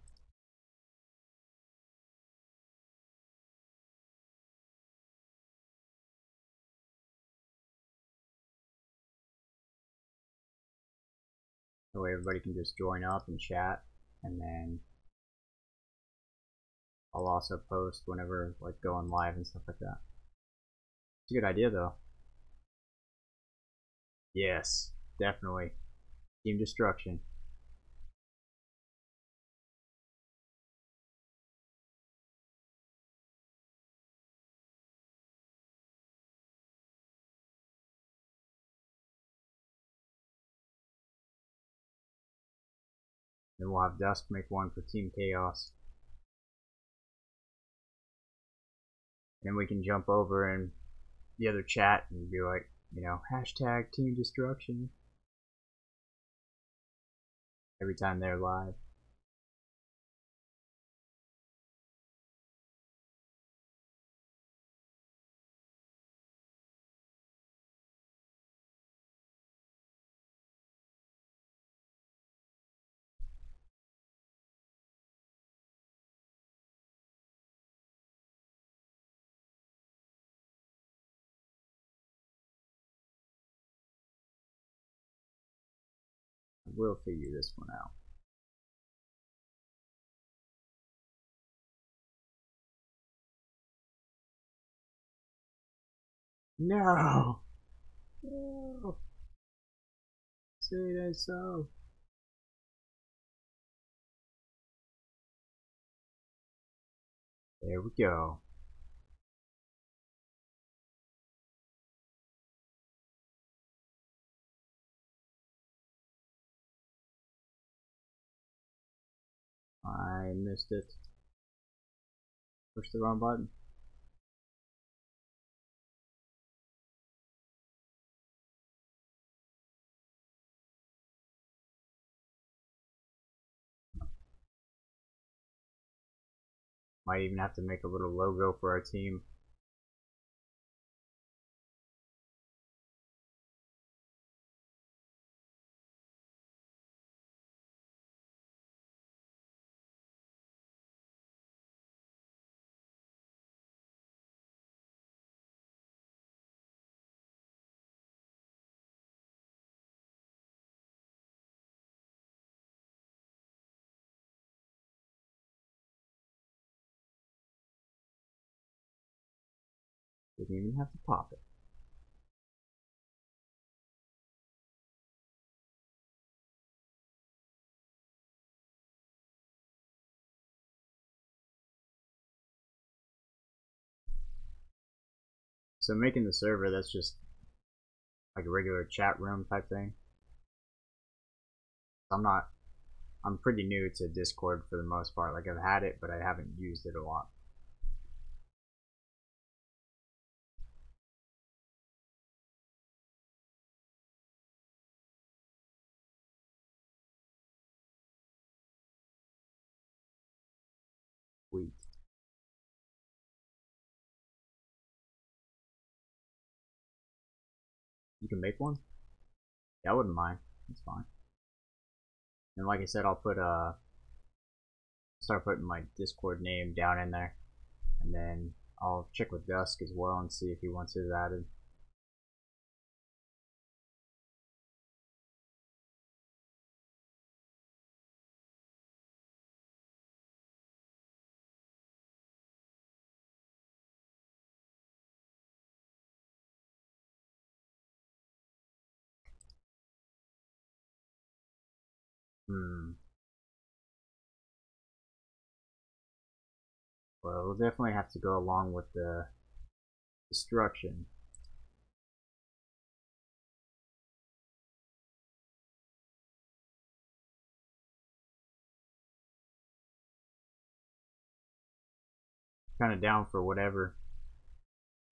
That way everybody can just join up and chat, and then I'll also post whenever like going live and stuff like that. It's a good idea though. Yes, definitely. Team destruction. Then we'll have Dusk make one for Team Chaos. And then we can jump over in the other chat and be like, you know, hashtag Team Destruction every time they're live. We'll figure this one out. No! No! Say that so. There we go. I missed it. Push the wrong button. Might even have to make a little logo for our team. Didn't even have to pop it. So making the server, that's just like a regular chat room type thing. I'm pretty new to Discord for the most part. Like I've had it, but I haven't used it a lot. Sweet. You can make one? Yeah, I wouldn't mind. That's fine. And like I said, I'll put start putting my Discord name down in there, and then I'll check with Dusk as well and see if he wants his added. Hmm. Well, we'll definitely have to go along with the destruction. Kind of down for whatever.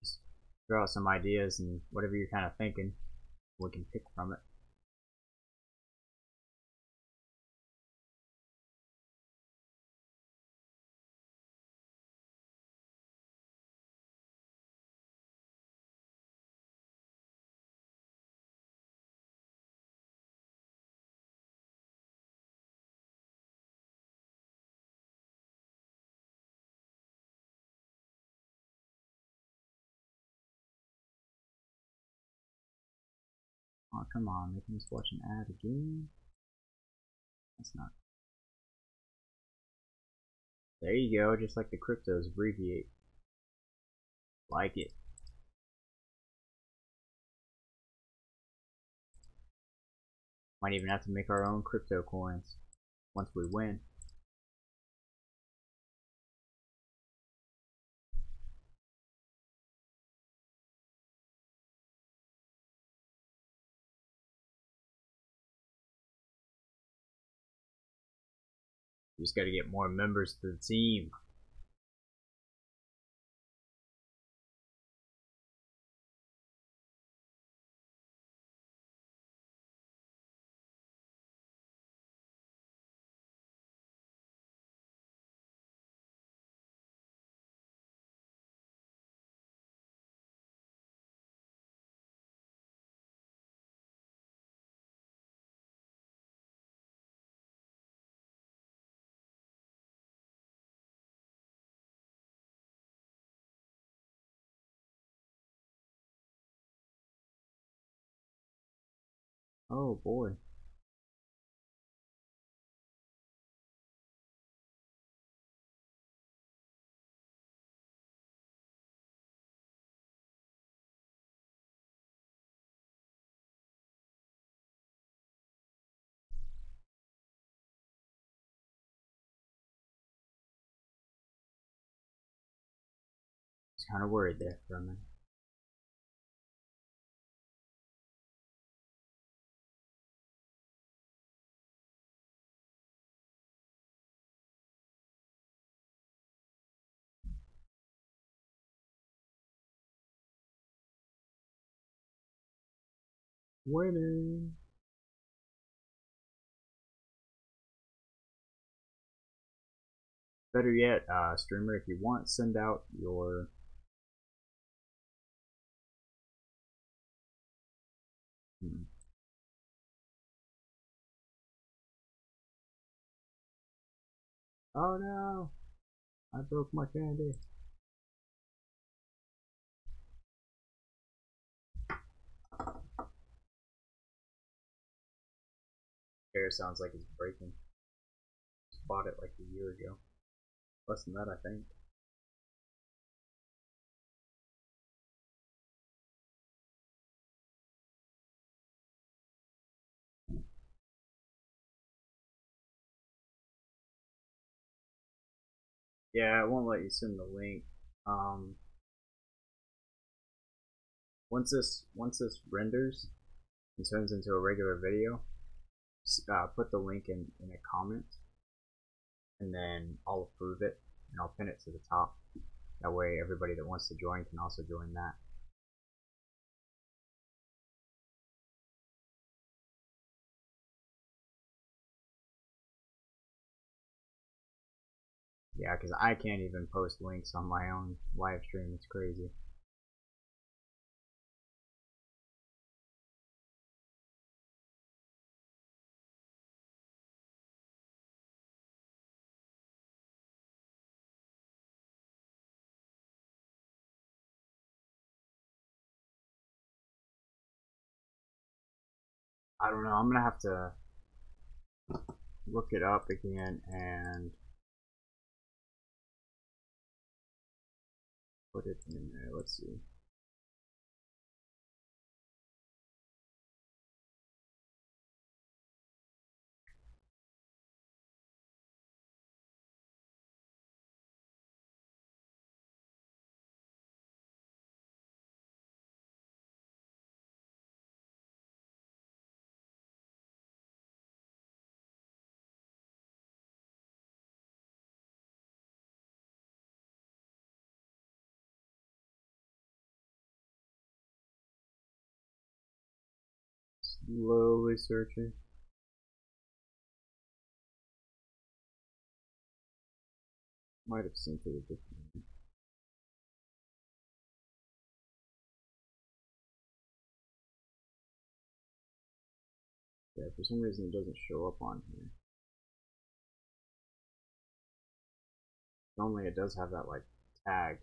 Just throw out some ideas and whatever you're kind of thinking, we can pick from it. Oh, come on, making us watch an ad again? That's not. There you go, just like the cryptos abbreviate. Like it. Might even have to make our own crypto coins once we win. We just gotta get more members to the team. Oh boy. Just kind of worried there for a minute. Winning. Better yet, streamer, if you want, send out your Oh no! I broke my candy. Hair sounds like it's breaking. Just bought it like a year ago. Less than that, I think. Yeah, it won't let you send the link. Once this renders and turns into a regular video, put the link in a comment, and then I'll approve it and I'll pin it to the top. That way, everybody that wants to join can also join that. Yeah, because I can't even post links on my own live stream. It's crazy. I don't know. I'm gonna have to look it up again and put it in there. Let's see. Slowly searching. Might have sent it a different. Yeah, for some reason it doesn't show up on here. Normally it does have that like tag.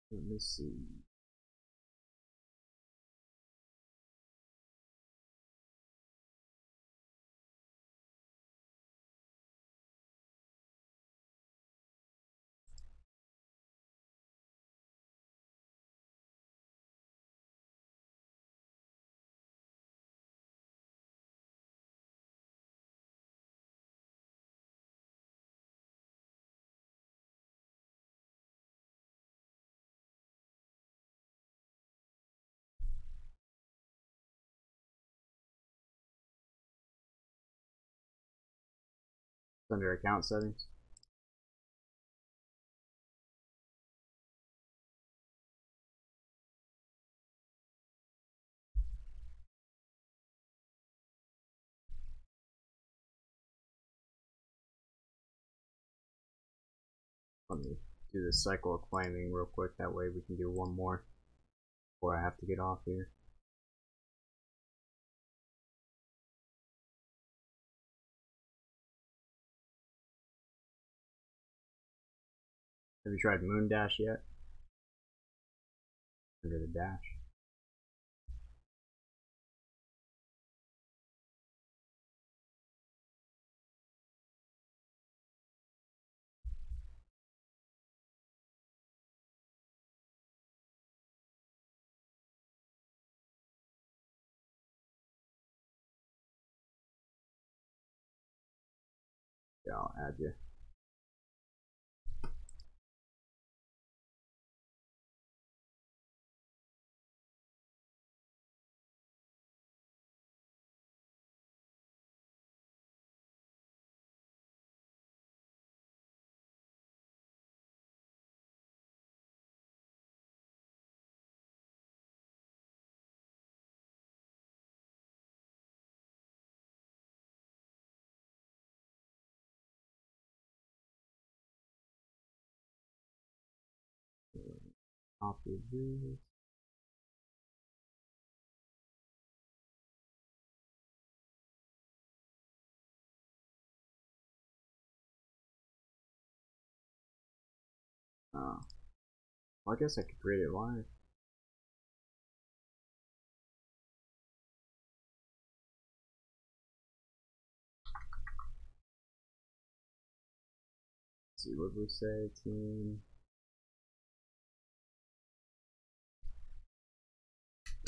Let me see. It's under account settings. Let me do the cycle of claiming real quick. That way we can do one more before I have to get off here. Have you tried Moon Dash yet? Under the dash. Yeah, I'll add you. Copy this. Well, I guess I could create it live. Let's see what we say, team.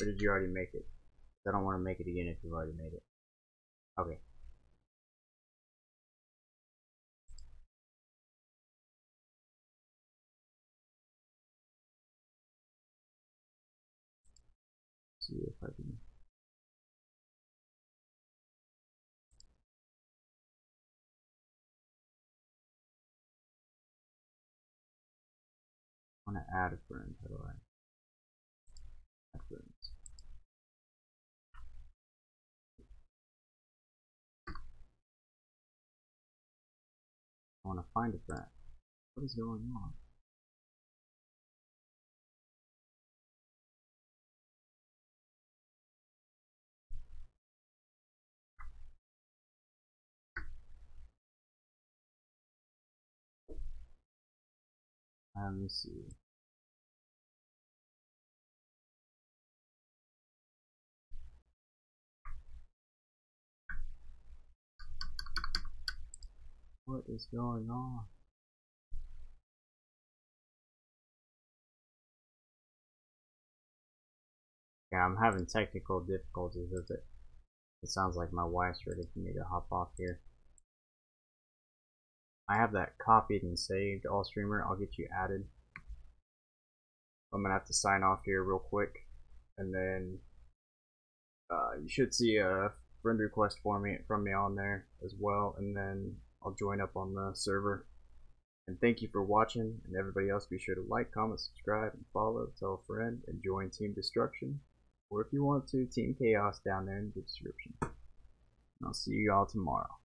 Or did you already make it? I don't want to make it again if you've already made it. Okay. See if I can. I want to add a friend. How do I add friends? I want to find a friend. What is going on? Let me see. What is going on? Yeah, I'm having technical difficulties with it. It sounds like my wife's ready for me to hop off here. I have that copied and saved, all streamer. I'll get you added. I'm gonna have to sign off here real quick, and then you should see a friend request from me on there as well, and then I'll join up on the server. And thank you for watching, and everybody else, be sure to like, comment, subscribe, and follow, tell a friend, and join Team Destruction, or if you want to, Team Chaos down there in the description. And I'll see you all tomorrow.